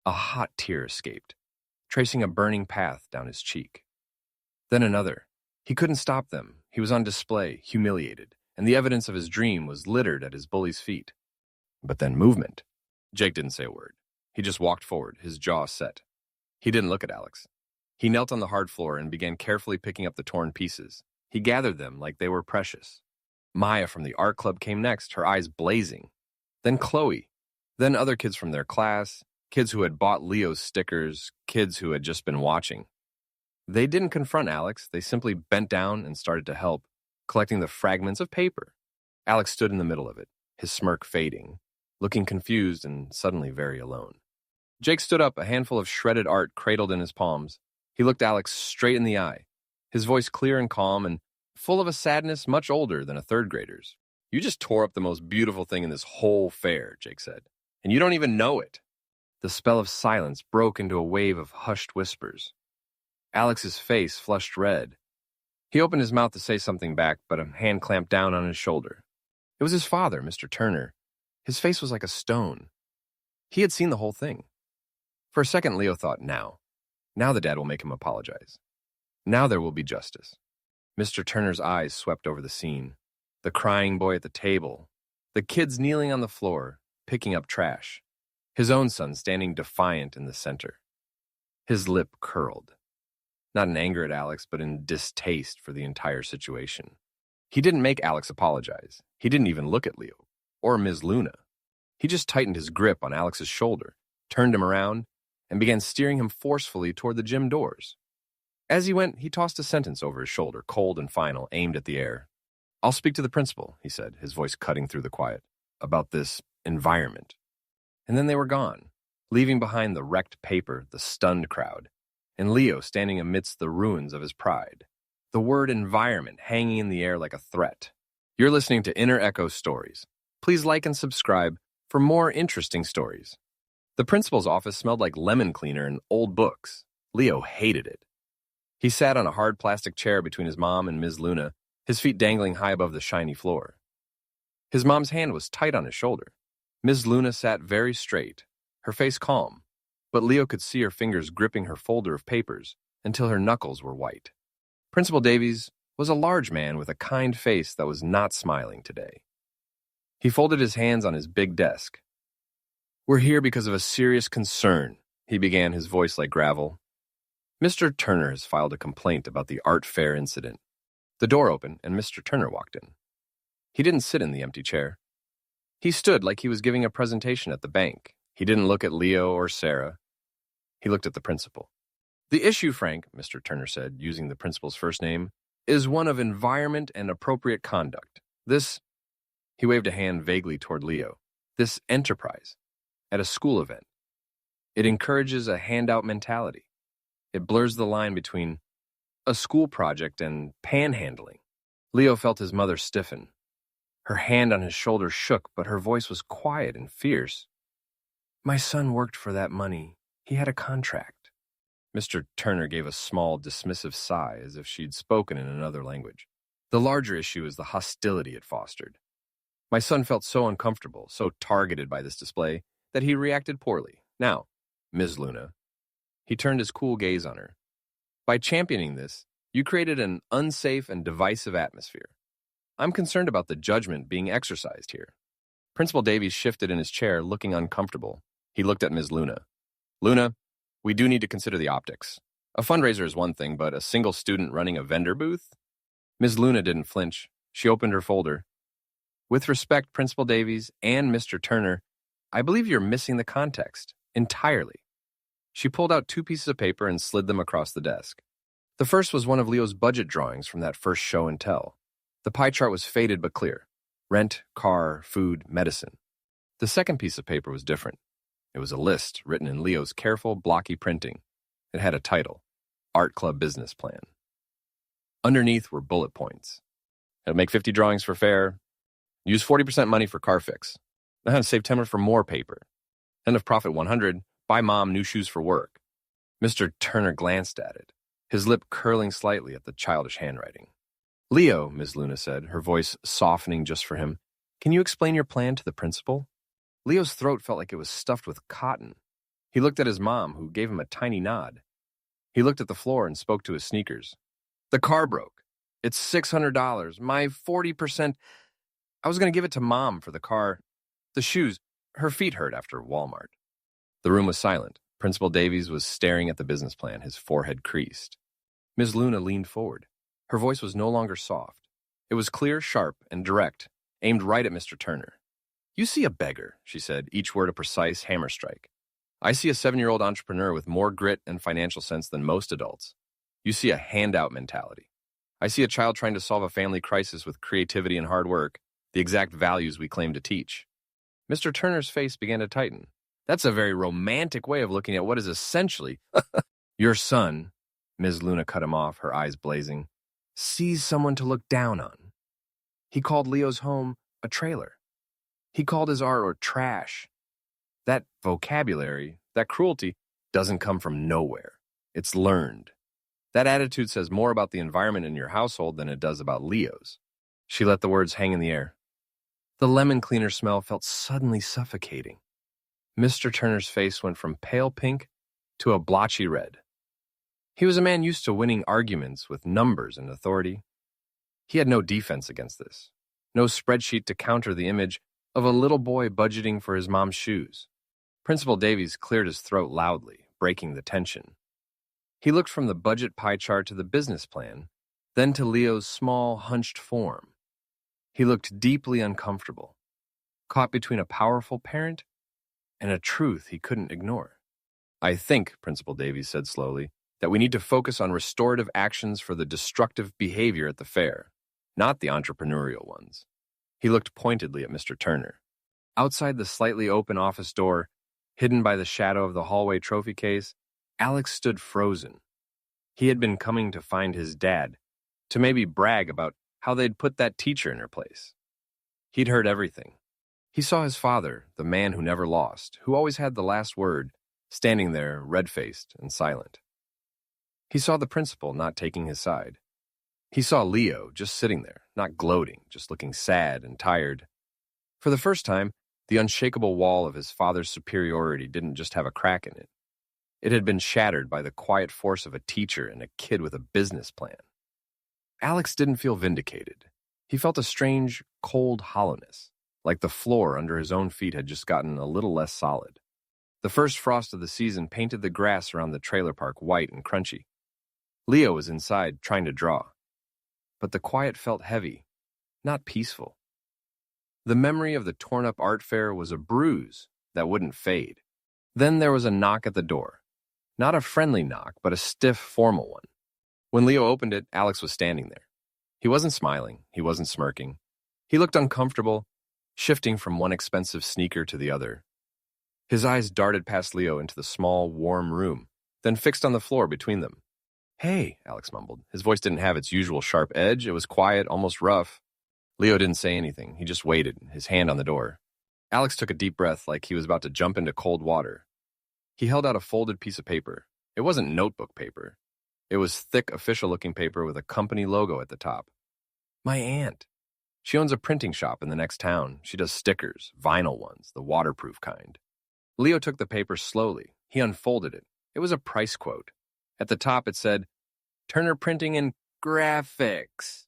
A hot tear escaped, tracing a burning path down his cheek. Then another. He couldn't stop them. He was on display, humiliated, and the evidence of his dream was littered at his bully's feet. But then movement. Jake didn't say a word. He just walked forward, his jaw set. He didn't look at Alex. He knelt on the hard floor and began carefully picking up the torn pieces. He gathered them like they were precious. Maya from the art club came next, her eyes blazing. Then Chloe. Then other kids from their class, kids who had bought Leo's stickers, kids who had just been watching. They didn't confront Alex. They simply bent down and started to help, collecting the fragments of paper. Alex stood in the middle of it, his smirk fading, looking confused and suddenly very alone. Jake stood up, a handful of shredded art cradled in his palms. He looked Alex straight in the eye, his voice clear and calm and full of a sadness much older than a third grader's. "You just tore up the most beautiful thing in this whole fair," Jake said, "and you don't even know it." The spell of silence broke into a wave of hushed whispers. Alex's face flushed red. He opened his mouth to say something back, but a hand clamped down on his shoulder. It was his father, Mr. Turner. His face was like a stone. He had seen the whole thing. For a second, Leo thought, now the dad will make him apologize. Now there will be justice. Mr. Turner's eyes swept over the scene. The crying boy at the table. The kids kneeling on the floor, picking up trash. His own son standing defiant in the center. His lip curled. Not in anger at Alex, but in distaste for the entire situation. He didn't make Alex apologize. He didn't even look at Leo, or Ms. Luna. He just tightened his grip on Alex's shoulder, turned him around, and began steering him forcefully toward the gym doors. As he went, he tossed a sentence over his shoulder, cold and final, aimed at the air. "I'll speak to the principal," he said, his voice cutting through the quiet, "about this environment." And then they were gone, leaving behind the wrecked paper, the stunned crowd, and Leo standing amidst the ruins of his pride. The word environment hanging in the air like a threat. You're listening to Inner Echo Stories. Please like and subscribe for more interesting stories. The principal's office smelled like lemon cleaner and old books. Leo hated it. He sat on a hard plastic chair between his mom and Ms. Luna, his feet dangling high above the shiny floor. His mom's hand was tight on his shoulder. Ms. Luna sat very straight, her face calm, but Leo could see her fingers gripping her folder of papers until her knuckles were white. Principal Davies was a large man with a kind face that was not smiling today. He folded his hands on his big desk. "We're here because of a serious concern," he began, his voice like gravel. "Mr. Turner has filed a complaint about the art fair incident." The door opened and Mr. Turner walked in. He didn't sit in the empty chair. He stood like he was giving a presentation at the bank. He didn't look at Leo or Sarah. He looked at the principal. "The issue, Frank," Mr. Turner said, using the principal's first name, "is one of environment and appropriate conduct. He waved a hand vaguely toward Leo, "this enterprise, at a school event. It encourages a handout mentality. It blurs the line between a school project and panhandling." Leo felt his mother stiffen. Her hand on his shoulder shook, but her voice was quiet and fierce. "My son worked for that money. He had a contract." Mr. Turner gave a small, dismissive sigh as if she'd spoken in another language. "The larger issue is the hostility it fostered. My son felt so uncomfortable, so targeted by this display, that he reacted poorly. Now, Ms. Luna," he turned his cool gaze on her, "by championing this, you created an unsafe and divisive atmosphere. I'm concerned about the judgment being exercised here." Principal Davies shifted in his chair, looking uncomfortable. He looked at Ms. Luna. "Luna, we do need to consider the optics. A fundraiser is one thing, but a single student running a vendor booth?" Ms. Luna didn't flinch. She opened her folder. "With respect, Principal Davies and Mr. Turner, I believe you're missing the context entirely." She pulled out 2 pieces of paper and slid them across the desk. The first was one of Leo's budget drawings from that first show and tell. The pie chart was faded but clear. Rent, car, food, medicine. The second piece of paper was different. It was a list written in Leo's careful, blocky printing. It had a title, Art Club Business Plan. Underneath were bullet points. "It'll make 50 drawings for fair. Use 40% money for car fix. Know how to save 10 for more paper. End of profit 100. Buy mom new shoes for work." Mr. Turner glanced at it, his lip curling slightly at the childish handwriting. "Leo," Ms. Luna said, her voice softening just for him, "can you explain your plan to the principal?" Leo's throat felt like it was stuffed with cotton. He looked at his mom, who gave him a tiny nod. He looked at the floor and spoke to his sneakers. "The car broke. It's $600. My 40%. I was going to give it to mom for the car. The shoes. Her feet hurt after Walmart." The room was silent. Principal Davies was staring at the business plan, his forehead creased. Ms. Luna leaned forward. Her voice was no longer soft. It was clear, sharp, and direct, aimed right at Mr. Turner. "You see a beggar," she said, each word a precise hammer strike. "I see a 7-year-old entrepreneur with more grit and financial sense than most adults. You see a handout mentality. I see a child trying to solve a family crisis with creativity and hard work, the exact values we claim to teach." Mr. Turner's face began to tighten. "That's a very romantic way of looking at what is essentially..." "Your son," Ms. Luna cut him off, her eyes blazing, "sees someone to look down on. He called Leo's home a trailer. He called his art trash. That vocabulary, that cruelty, doesn't come from nowhere. It's learned. That attitude says more about the environment in your household than it does about Leo's." She let the words hang in the air. The lemon cleaner smell felt suddenly suffocating. Mr. Turner's face went from pale pink to a blotchy red. He was a man used to winning arguments with numbers and authority. He had no defense against this, no spreadsheet to counter the image of a little boy budgeting for his mom's shoes. Principal Davies cleared his throat loudly, breaking the tension. He looked from the budget pie chart to the business plan, then to Leo's small, hunched form. He looked deeply uncomfortable, caught between a powerful parent and a truth he couldn't ignore. "I think," Principal Davies said slowly, "that we need to focus on restorative actions for the destructive behavior at the fair, not the entrepreneurial ones." He looked pointedly at Mr. Turner. Outside the slightly open office door, hidden by the shadow of the hallway trophy case, Alex stood frozen. He had been coming to find his dad, to maybe brag about how they'd put that teacher in her place. He'd heard everything. He saw his father, the man who never lost, who always had the last word, standing there, red-faced and silent. He saw the principal not taking his side. He saw Leo just sitting there, not gloating, just looking sad and tired. For the first time, the unshakable wall of his father's superiority didn't just have a crack in it. It had been shattered by the quiet force of a teacher and a kid with a business plan. Alex didn't feel vindicated. He felt a strange, cold hollowness, like the floor under his own feet had just gotten a little less solid. The first frost of the season painted the grass around the trailer park white and crunchy. Leo was inside, trying to draw. But the quiet felt heavy, not peaceful. The memory of the torn-up art fair was a bruise that wouldn't fade. Then there was a knock at the door. Not a friendly knock, but a stiff, formal one. When Leo opened it, Alex was standing there. He wasn't smiling. He wasn't smirking. He looked uncomfortable, shifting from one expensive sneaker to the other. His eyes darted past Leo into the small, warm room, then fixed on the floor between them. "Hey," Alex mumbled. His voice didn't have its usual sharp edge. It was quiet, almost rough. Leo didn't say anything. He just waited, his hand on the door. Alex took a deep breath like he was about to jump into cold water. He held out a folded piece of paper. It wasn't notebook paper. It was thick, official-looking paper with a company logo at the top. "My aunt. She owns a printing shop in the next town. She does stickers, vinyl ones, the waterproof kind." Leo took the paper slowly. He unfolded it. It was a price quote. At the top it said, "Turner Printing and Graphics."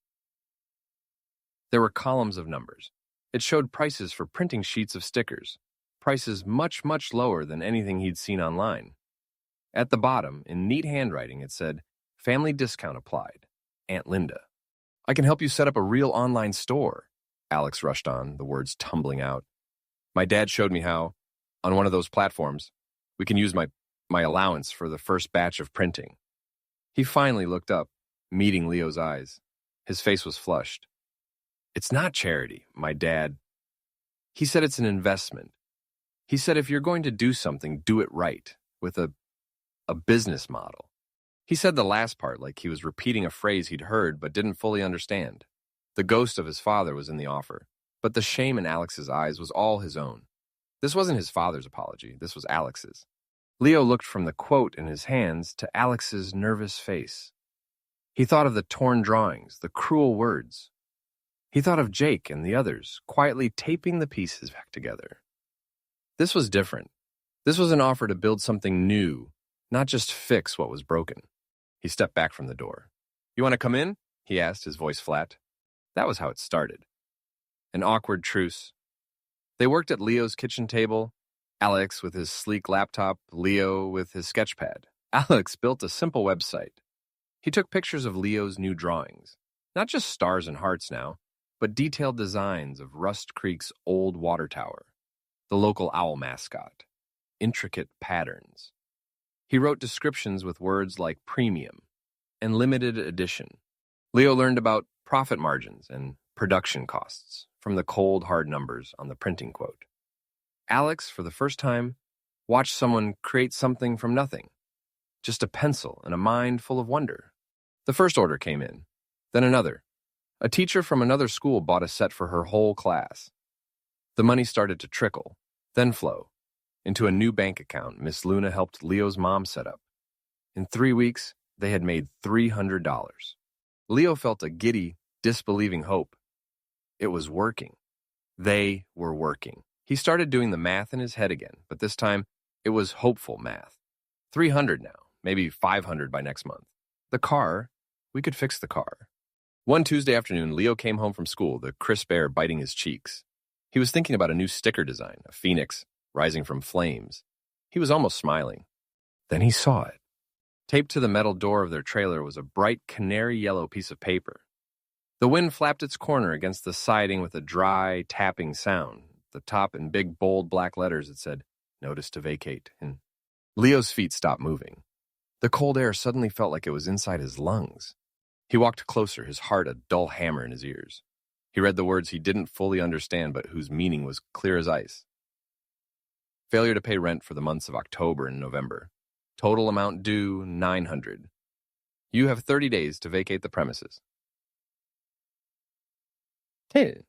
There were columns of numbers. It showed prices for printing sheets of stickers, prices much, much lower than anything he'd seen online. At the bottom, in neat handwriting, it said, "Family discount applied. Aunt Linda." "I can help you set up a real online store," Alex rushed on, the words tumbling out. "My dad showed me how, on one of those platforms, we can use my allowance for the first batch of printing." He finally looked up, meeting Leo's eyes. His face was flushed. "It's not charity, my dad." He said it's an investment. He said if you're going to do something, do it right, with a business model. He said the last part like he was repeating a phrase he'd heard but didn't fully understand. The ghost of his father was in the offer, but the shame in Alex's eyes was all his own. This wasn't his father's apology, this was Alex's. Leo looked from the quote in his hands to Alex's nervous face. He thought of the torn drawings, the cruel words. He thought of Jake and the others, quietly taping the pieces back together. This was different. This was an offer to build something new, not just fix what was broken. He stepped back from the door. "You want to come in?" he asked, his voice flat. That was how it started. An awkward truce. They worked at Leo's kitchen table, Alex with his sleek laptop, Leo with his sketchpad. Alex built a simple website. He took pictures of Leo's new drawings. Not just stars and hearts now, but detailed designs of Rust Creek's old water tower, the local owl mascot, intricate patterns. He wrote descriptions with words like premium and limited edition. Leo learned about profit margins and production costs from the cold, hard numbers on the printing quote. Alex, for the first time, watched someone create something from nothing. Just a pencil and a mind full of wonder. The first order came in, then another. A teacher from another school bought a set for her whole class. The money started to trickle, then flow, into a new bank account Miss Luna helped Leo's mom set up. In 3 weeks, they had made $300. Leo felt a giddy, disbelieving hope. It was working. They were working. He started doing the math in his head again, but this time, it was hopeful math. 300 now, maybe 500 by next month. The car, we could fix the car. One Tuesday afternoon, Leo came home from school, the crisp air biting his cheeks. He was thinking about a new sticker design, a phoenix rising from flames. He was almost smiling. Then he saw it. Taped to the metal door of their trailer was a bright canary yellow piece of paper. The wind flapped its corner against the siding with a dry, tapping sound. At the top, in big, bold black letters, it said, "Notice to vacate." And Leo's feet stopped moving. The cold air suddenly felt like it was inside his lungs. He walked closer, his heart a dull hammer in his ears. He read the words he didn't fully understand, but whose meaning was clear as ice. Failure to pay rent for the months of October and November. Total amount due, $900. You have 30 days to vacate the premises. Hey.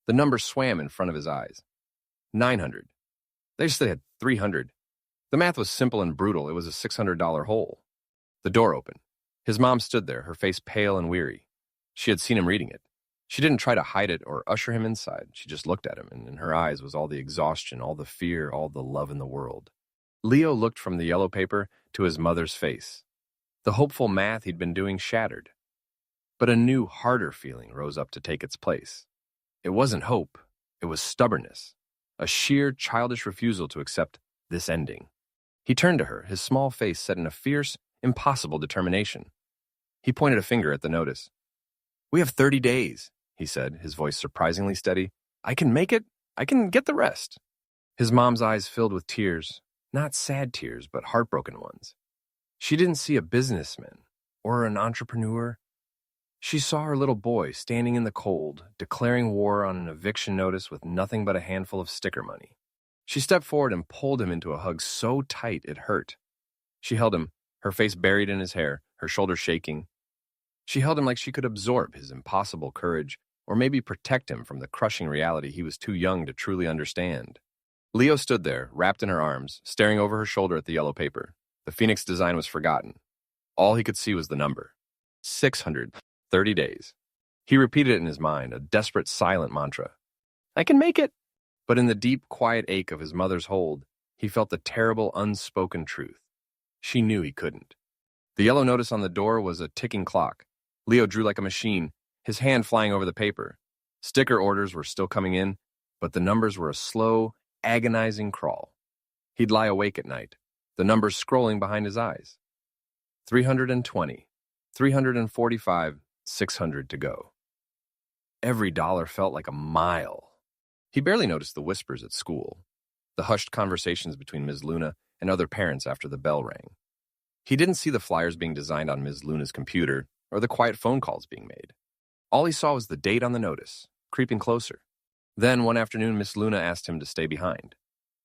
The number swam in front of his eyes. 900. They just had 300. The math was simple and brutal. It was a $600 hole. The door opened. His mom stood there, her face pale and weary. She had seen him reading it. She didn't try to hide it or usher him inside. She just looked at him, and in her eyes was all the exhaustion, all the fear, all the love in the world. Leo looked from the yellow paper to his mother's face. The hopeful math he'd been doing shattered. But a new, harder feeling rose up to take its place. It wasn't hope. It was stubbornness, a sheer, childish refusal to accept this ending. He turned to her, his small face set in a fierce, impossible determination. He pointed a finger at the notice. "We have 30 days, he said, his voice surprisingly steady. "I can make it. I can get the rest." His mom's eyes filled with tears, not sad tears, but heartbroken ones. She didn't see a businessman or an entrepreneur. She saw her little boy standing in the cold, declaring war on an eviction notice with nothing but a handful of sticker money. She stepped forward and pulled him into a hug so tight it hurt. She held him, her face buried in his hair, her shoulders shaking. She held him like she could absorb his impossible courage, or maybe protect him from the crushing reality he was too young to truly understand. Leo stood there, wrapped in her arms, staring over her shoulder at the yellow paper. The Phoenix design was forgotten. All he could see was the number. 630 days. He repeated it in his mind, a desperate, silent mantra. "I can make it!" But in the deep, quiet ache of his mother's hold, he felt the terrible, unspoken truth. She knew he couldn't. The yellow notice on the door was a ticking clock. Leo drew like a machine, his hand flying over the paper. Sticker orders were still coming in, but the numbers were a slow, agonizing crawl. He'd lie awake at night, the numbers scrolling behind his eyes. 320, 345, 600 to go. Every dollar felt like a mile. He barely noticed the whispers at school, the hushed conversations between Ms. Luna and other parents after the bell rang. He didn't see the flyers being designed on Ms. Luna's computer or the quiet phone calls being made. All he saw was the date on the notice, creeping closer. Then, one afternoon, Miss Luna asked him to stay behind.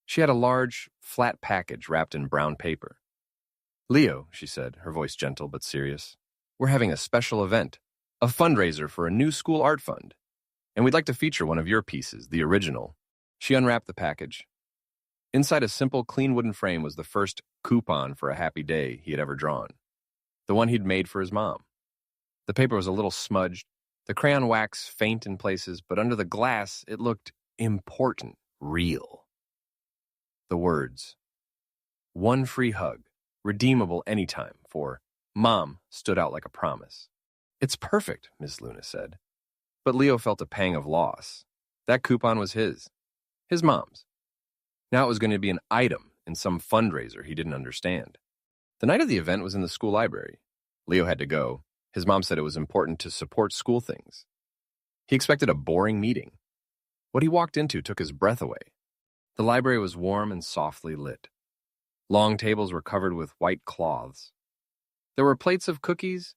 She had a large, flat package wrapped in brown paper. "Leo," she said, her voice gentle but serious, "we're having a special event, a fundraiser for a new school art fund. And we'd like to feature one of your pieces, the original." She unwrapped the package. Inside a simple, clean wooden frame was the first coupon for a happy day he had ever drawn, the one he'd made for his mom. The paper was a little smudged, the crayon wax faint in places, but under the glass it looked important, real. The words, "One free hug, redeemable anytime," for Mom stood out like a promise. "It's perfect," Miss Luna said. But Leo felt a pang of loss. That coupon was his mom's. Now it was going to be an item in some fundraiser he didn't understand. The night of the event was in the school library. Leo had to go. His mom said it was important to support school things. He expected a boring meeting. What he walked into took his breath away. The library was warm and softly lit. Long tables were covered with white cloths. There were plates of cookies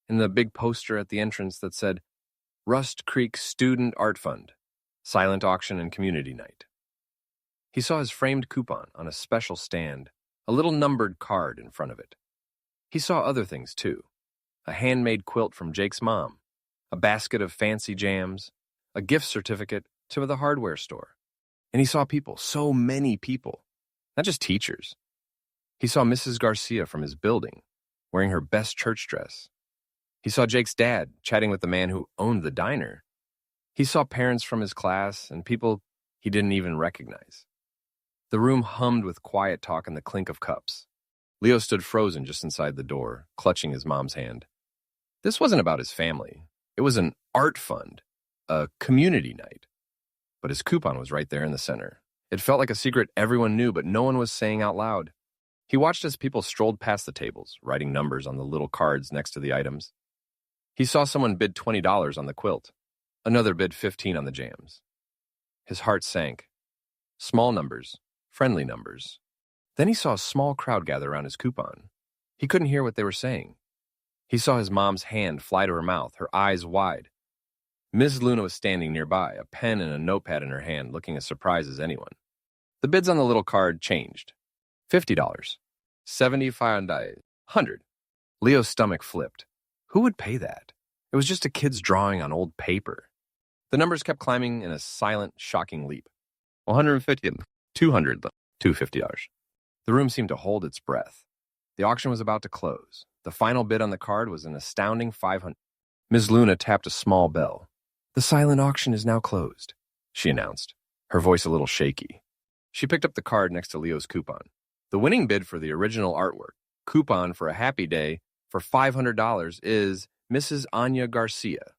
and the big poster at the entrance that said, "Rust Creek Student Art Fund, Silent Auction and Community Night." He saw his framed coupon on a special stand, a little numbered card in front of it. He saw other things, too. A handmade quilt from Jake's mom, a basket of fancy jams, a gift certificate to the hardware store. And he saw people, so many people, not just teachers. He saw Mrs. Garcia from his building, wearing her best church dress. He saw Jake's dad chatting with the man who owned the diner. He saw parents from his class and people he didn't even recognize. The room hummed with quiet talk and the clink of cups. Leo stood frozen just inside the door, clutching his mom's hand. This wasn't about his family. It was an art fund, a community night. But his coupon was right there in the center. It felt like a secret everyone knew, but no one was saying out loud. He watched as people strolled past the tables, writing numbers on the little cards next to the items. He saw someone bid $20 on the quilt. Another bid $15 on the jams. His heart sank. Small numbers, friendly numbers. Then he saw a small crowd gather around his coupon. He couldn't hear what they were saying. He saw his mom's hand fly to her mouth, her eyes wide. Ms. Luna was standing nearby, a pen and a notepad in her hand, looking as surprised as anyone. The bids on the little card changed. $50, $75, $100. Leo's stomach flipped. Who would pay that? It was just a kid's drawing on old paper. The numbers kept climbing in a silent, shocking leap. $150, $200, $250. The room seemed to hold its breath. The auction was about to close. The final bid on the card was an astounding $500. Ms. Luna tapped a small bell. "The silent auction is now closed," she announced, her voice a little shaky. She picked up the card next to Leo's coupon. The winning bid for the original artwork, coupon for a happy day for $500, is Mrs. Anya Garcia.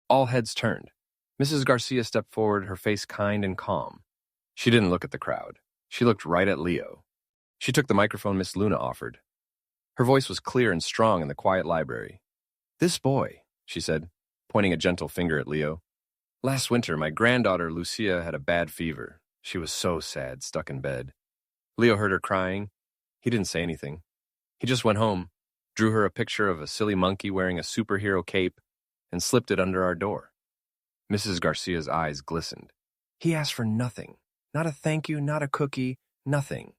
All heads turned. Mrs. Garcia stepped forward, her face kind and calm. She didn't look at the crowd. She looked right at Leo. She took the microphone Miss Luna offered. Her voice was clear and strong in the quiet library. "This boy," she said, pointing a gentle finger at Leo. "Last winter, my granddaughter Lucia had a bad fever. She was so sad, stuck in bed. Leo heard her crying. He didn't say anything. He just went home, drew her a picture of a silly monkey wearing a superhero cape, and slipped it under our door." Mrs. Garcia's eyes glistened. "He asked for nothing. Not a thank you, not a cookie, nothing."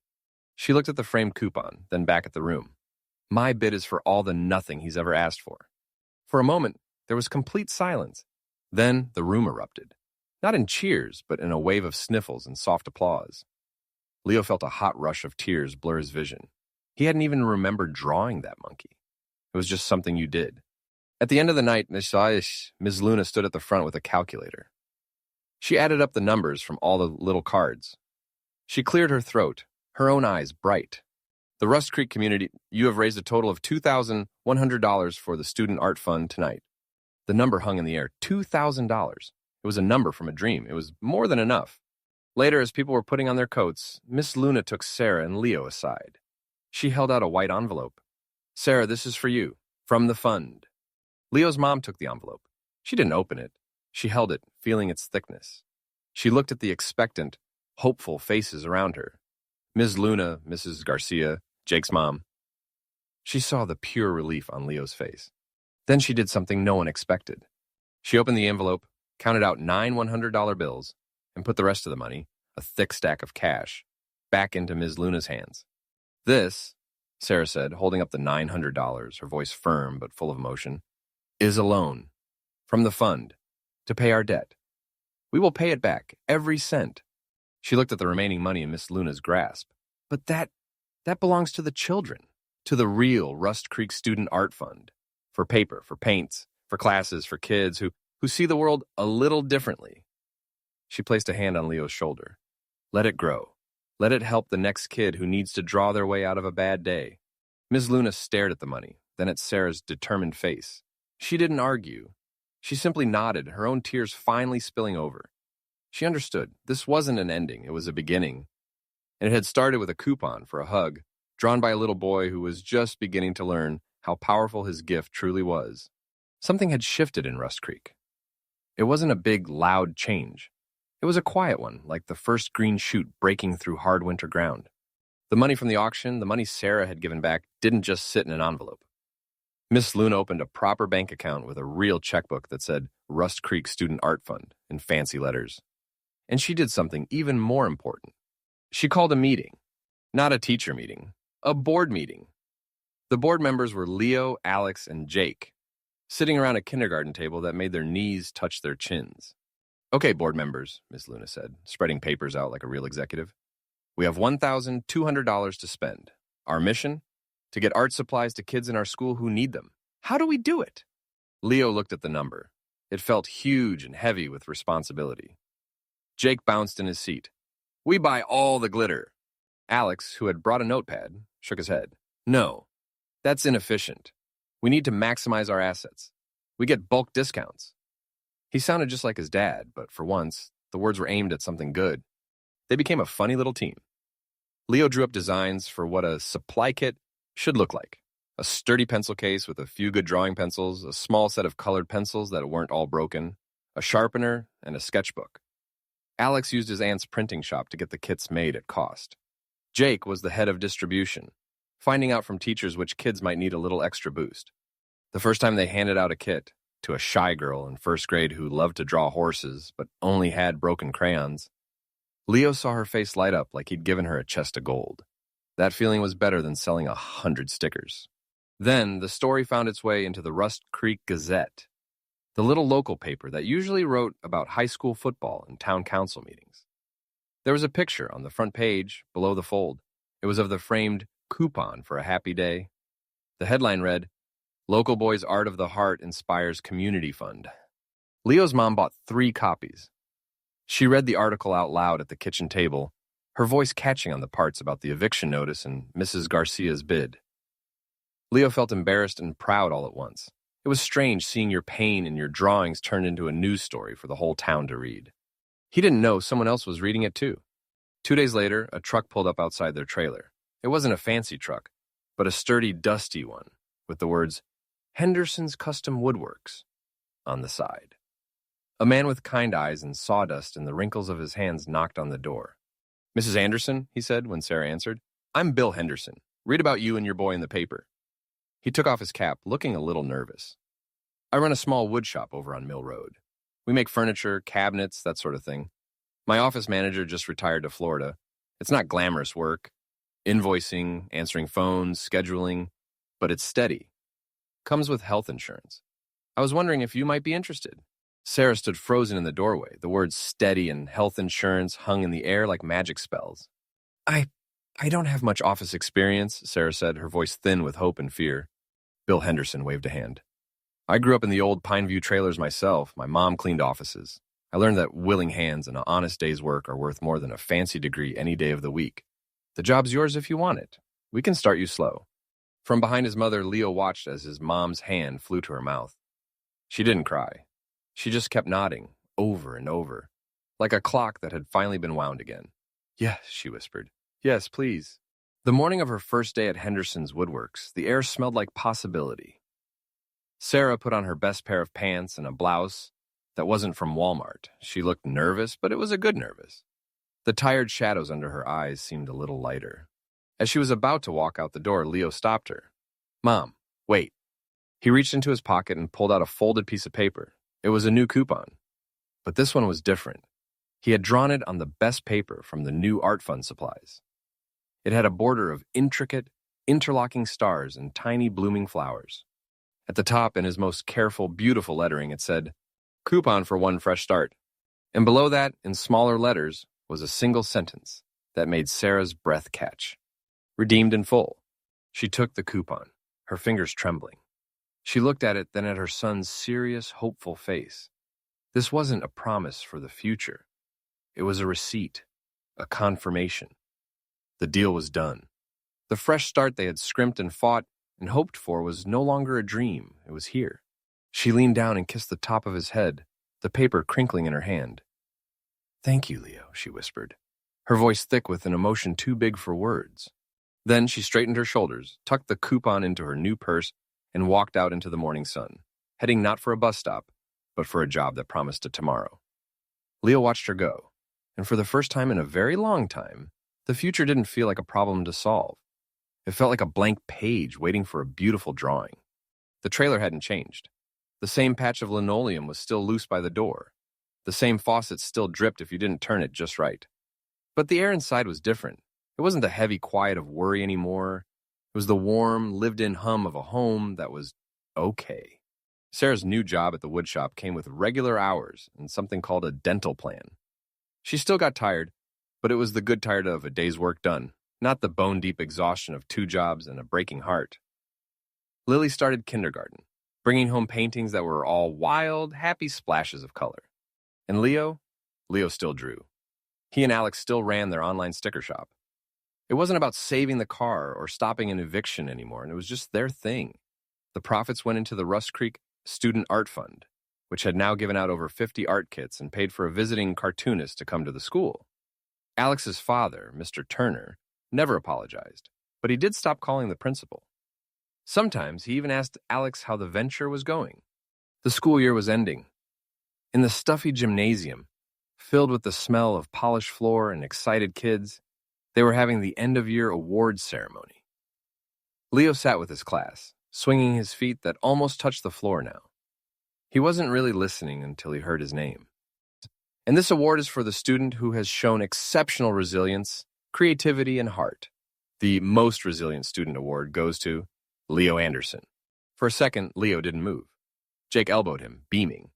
She looked at the framed coupon, then back at the room. "My bid is for all the nothing he's ever asked for." For a moment, there was complete silence. Then the room erupted. Not in cheers, but in a wave of sniffles and soft applause. Leo felt a hot rush of tears blur his vision. He hadn't even remembered drawing that monkey. It was just something you did. At the end of the night, Ms. Luna stood at the front with a calculator. She added up the numbers from all the little cards. She cleared her throat, her own eyes bright. "The Rust Creek community, you have raised a total of $2,100 for the Student Art Fund tonight." The number hung in the air, $2,000. It was a number from a dream. It was more than enough. Later, as people were putting on their coats, Miss Luna took Sarah and Leo aside. She held out a white envelope. "Sarah, this is for you, from the fund." Leo's mom took the envelope. She didn't open it. She held it, feeling its thickness. She looked at the expectant, hopeful faces around her. Ms. Luna, Mrs. Garcia, Jake's mom. She saw the pure relief on Leo's face. Then she did something no one expected. She opened the envelope, counted out 9 $100 bills, and put the rest of the money, a thick stack of cash, back into Ms. Luna's hands. "This," Sarah said, holding up the $900, her voice firm but full of emotion, "is a loan from the fund to pay our debt. We will pay it back, every cent." She looked at the remaining money in Miss Luna's grasp. "But that belongs to the children, to the real Rust Creek Student Art Fund, for paper, for paints, for classes, for kids who see the world a little differently." She placed a hand on Leo's shoulder. "Let it grow. Let it help the next kid who needs to draw their way out of a bad day." Ms. Luna stared at the money, then at Sarah's determined face. She didn't argue. She simply nodded, her own tears finally spilling over. She understood. This wasn't an ending, it was a beginning. And it had started with a coupon for a hug, drawn by a little boy who was just beginning to learn how powerful his gift truly was. Something had shifted in Rust Creek. It wasn't a big, loud change. It was a quiet one, like the first green shoot breaking through hard winter ground. The money from the auction, the money Sarah had given back, didn't just sit in an envelope. Miss Luna opened a proper bank account with a real checkbook that said Rust Creek Student Art Fund in fancy letters. And she did something even more important. She called a meeting. Not a teacher meeting, a board meeting. The board members were Leo, Alex, and Jake, sitting around a kindergarten table that made their knees touch their chins. "Okay, board members," Miss Luna said, spreading papers out like a real executive. "We have $1,200 to spend. Our mission? To get art supplies to kids in our school who need them. How do we do it?" Leo looked at the number. It felt huge and heavy with responsibility. Jake bounced in his seat. "We buy all the glitter." Alex, who had brought a notepad, shook his head. "No, that's inefficient. We need to maximize our assets. We get bulk discounts." He sounded just like his dad, but for once, the words were aimed at something good. They became a funny little team. Leo drew up designs for what a supply kit should look like. A sturdy pencil case with a few good drawing pencils, a small set of colored pencils that weren't all broken, a sharpener, and a sketchbook. Alex used his aunt's printing shop to get the kits made at cost. Jake was the head of distribution, finding out from teachers which kids might need a little extra boost. The first time they handed out a kit to a shy girl in first grade who loved to draw horses but only had broken crayons, Leo saw her face light up like he'd given her a chest of gold. That feeling was better than selling 100 stickers. Then the story found its way into the Rust Creek Gazette, the little local paper that usually wrote about high school football and town council meetings. There was a picture on the front page, below the fold. It was of the framed coupon for a happy day. The headline read, "Local Boy's Art of the Heart Inspires Community Fund." Leo's mom bought 3 copies. She read the article out loud at the kitchen table, her voice catching on the parts about the eviction notice and Mrs. Garcia's bid. Leo felt embarrassed and proud all at once. It was strange seeing your pain and your drawings turned into a news story for the whole town to read. He didn't know someone else was reading it too. 2 days later, a truck pulled up outside their trailer. It wasn't a fancy truck, but a sturdy, dusty one, with the words, "Henderson's Custom Woodworks," on the side. A man with kind eyes and sawdust in the wrinkles of his hands knocked on the door. "Mrs. Anderson," he said when Sarah answered, "I'm Bill Henderson. Read about you and your boy in the paper." He took off his cap, looking a little nervous. "I run a small wood shop over on Mill Road. We make furniture, cabinets, that sort of thing. My office manager just retired to Florida. It's not glamorous work. Invoicing, answering phones, scheduling, but it's steady. Comes with health insurance. I was wondering if you might be interested." Sarah stood frozen in the doorway. The words steady and health insurance hung in the air like magic spells. I don't have much office experience," Sarah said, her voice thin with hope and fear. Bill Henderson waved a hand. "I grew up in the old Pineview trailers myself. My mom cleaned offices. I learned that willing hands and an honest day's work are worth more than a fancy degree any day of the week. The job's yours if you want it. We can start you slow." From behind his mother, Leo watched as his mom's hand flew to her mouth. She didn't cry. She just kept nodding, over and over, like a clock that had finally been wound again. "Yes," she whispered. "Yes, please." The morning of her first day at Henderson's Woodworks, the air smelled like possibility. Sarah put on her best pair of pants and a blouse that wasn't from Walmart. She looked nervous, but it was a good nervous. The tired shadows under her eyes seemed a little lighter. As she was about to walk out the door, Leo stopped her. "Mom, wait." He reached into his pocket and pulled out a folded piece of paper. It was a new coupon. But this one was different. He had drawn it on the best paper from the new art fund supplies. It had a border of intricate, interlocking stars and tiny blooming flowers. At the top, in his most careful, beautiful lettering, it said, "Coupon for one fresh start." And below that, in smaller letters, was a single sentence that made Sarah's breath catch. "Redeemed in full." She took the coupon, her fingers trembling. She looked at it, then at her son's serious, hopeful face. This wasn't a promise for the future. It was a receipt, a confirmation. The deal was done. The fresh start they had scrimped and fought and hoped for was no longer a dream. It was here. She leaned down and kissed the top of his head, the paper crinkling in her hand. "Thank you, Leo," she whispered, her voice thick with an emotion too big for words. Then she straightened her shoulders, tucked the coupon into her new purse, and walked out into the morning sun, heading not for a bus stop, but for a job that promised a tomorrow. Leo watched her go, and for the first time in a very long time, the future didn't feel like a problem to solve. It felt like a blank page waiting for a beautiful drawing. The trailer hadn't changed. The same patch of linoleum was still loose by the door. The same faucet still dripped if you didn't turn it just right. But the air inside was different. It wasn't the heavy quiet of worry anymore. It was the warm, lived-in hum of a home that was okay. Sarah's new job at the woodshop came with regular hours and something called a dental plan. She still got tired, but it was the good tired of a day's work done, not the bone-deep exhaustion of 2 jobs and a breaking heart. Lily started kindergarten, bringing home paintings that were all wild, happy splashes of color. And Leo still drew. He and Alex still ran their online sticker shop. It wasn't about saving the car or stopping an eviction anymore, and it was just their thing. The profits went into the Rust Creek Student Art Fund, which had now given out over 50 art kits and paid for a visiting cartoonist to come to the school. Alex's father, Mr. Turner, never apologized, but he did stop calling the principal. Sometimes he even asked Alex how the venture was going. The school year was ending. In the stuffy gymnasium, filled with the smell of polished floor and excited kids, they were having the end-of-year awards ceremony. Leo sat with his class, swinging his feet that almost touched the floor now. He wasn't really listening until he heard his name. And this award is for the student who has shown exceptional resilience, creativity, and heart. The Most Resilient Student Award goes to Leo Anderson. For a second, Leo didn't move. Jake elbowed him, beaming.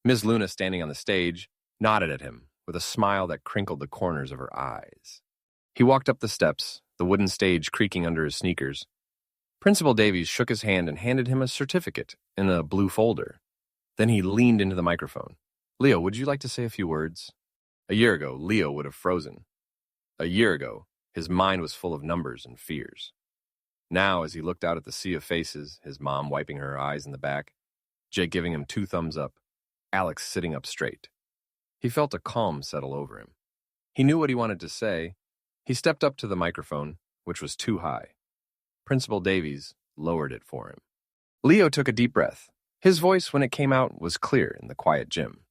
Ms. Luna, standing on the stage, nodded at him with a smile that crinkled the corners of her eyes. He walked up the steps, the wooden stage creaking under his sneakers. Principal Davies shook his hand and handed him a certificate in a blue folder. Then he leaned into the microphone. "Leo, would you like to say a few words?" A year ago, Leo would have frozen. A year ago, his mind was full of numbers and fears. Now, as he looked out at the sea of faces, his mom wiping her eyes in the back, Jake giving him 2 thumbs up, Alex sitting up straight, he felt a calm settle over him. He knew what he wanted to say. He stepped up to the microphone, which was too high. Principal Davies lowered it for him. Leo took a deep breath. His voice, when it came out, was clear in the quiet gym.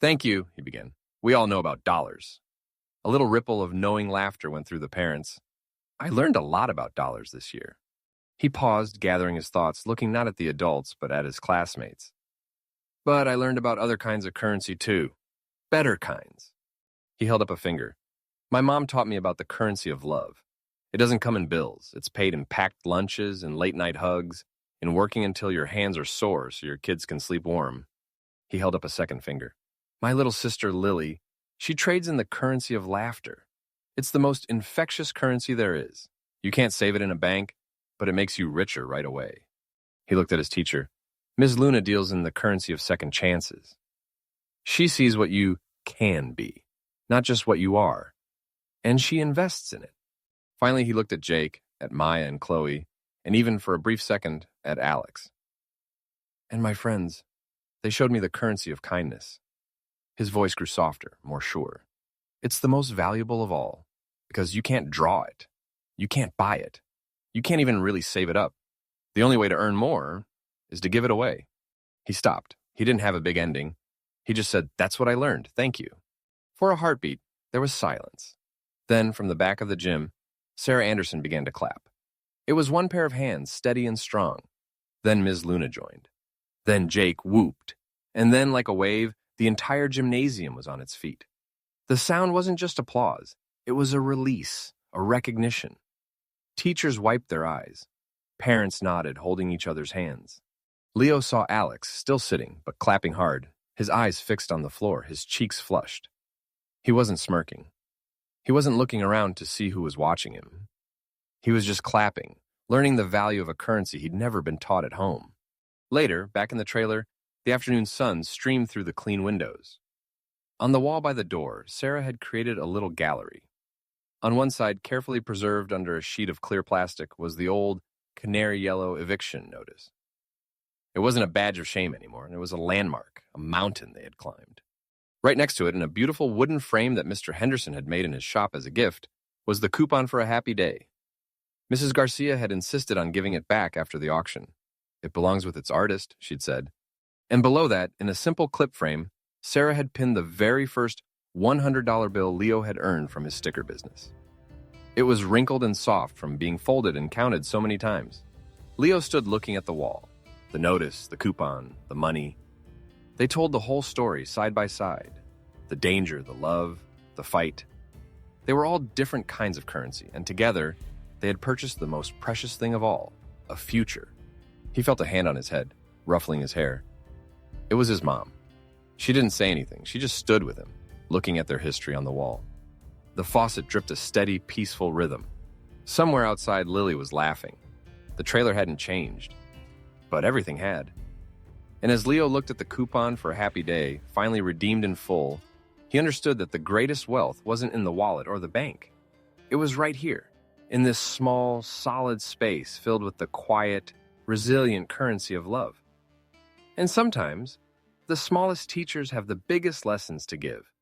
"Thank you," he began. "We all know about dollars." A little ripple of knowing laughter went through the parents. "I learned a lot about dollars this year." He paused, gathering his thoughts, looking not at the adults, but at his classmates. "But I learned about other kinds of currency, too. Better kinds." He held up a finger. "My mom taught me about the currency of love. It doesn't come in bills. It's paid in packed lunches and late-night hugs, in working until your hands are sore so your kids can sleep warm." He held up a second finger. "My little sister, Lily, she trades in the currency of laughter. It's the most infectious currency there is. You can't save it in a bank, but it makes you richer right away." He looked at his teacher. "Ms. Luna deals in the currency of second chances. She sees what you can be, not just what you are, and she invests in it." Finally, he looked at Jake, at Maya and Chloe, and even for a brief second, at Alex. "And my friends, they showed me the currency of kindness." His voice grew softer, more sure. "It's the most valuable of all, because you can't draw it. You can't buy it. You can't even really save it up. The only way to earn more is to give it away." He stopped. He didn't have a big ending. He just said, "That's what I learned. Thank you." For a heartbeat, there was silence. Then, from the back of the gym, Sarah Anderson began to clap. It was one pair of hands, steady and strong. Then Ms. Luna joined. Then Jake whooped. And then, like a wave, the entire gymnasium was on its feet. The sound wasn't just applause. It was a release, a recognition. Teachers wiped their eyes. Parents nodded, holding each other's hands. Leo saw Alex, still sitting, but clapping hard, his eyes fixed on the floor, his cheeks flushed. He wasn't smirking. He wasn't looking around to see who was watching him. He was just clapping, learning the value of a currency he'd never been taught at home. Later, back in the trailer, the afternoon sun streamed through the clean windows. On the wall by the door, Sarah had created a little gallery. On one side, carefully preserved under a sheet of clear plastic, was the old canary yellow eviction notice. It wasn't a badge of shame anymore, and it was a landmark, a mountain they had climbed. Right next to it, in a beautiful wooden frame that Mr. Henderson had made in his shop as a gift, was the coupon for a happy day. Mrs. Garcia had insisted on giving it back after the auction. "It belongs with its artist," she'd said. And below that, in a simple clip frame, Sarah had pinned the very first $100 bill Leo had earned from his sticker business. It was wrinkled and soft from being folded and counted so many times. Leo stood looking at the wall. The notice, the coupon, the money. They told the whole story side by side. The danger, the love, the fight. They were all different kinds of currency, and together, they had purchased the most precious thing of all, a future. He felt a hand on his head, ruffling his hair. It was his mom. She didn't say anything. She just stood with him, looking at their history on the wall. The faucet dripped a steady, peaceful rhythm. Somewhere outside, Lily was laughing. The trailer hadn't changed, but everything had. And as Leo looked at the coupon for a happy day, finally redeemed in full, he understood that the greatest wealth wasn't in the wallet or the bank. It was right here, in this small, solid space filled with the quiet, resilient currency of love. And sometimes, the smallest teachers have the biggest lessons to give.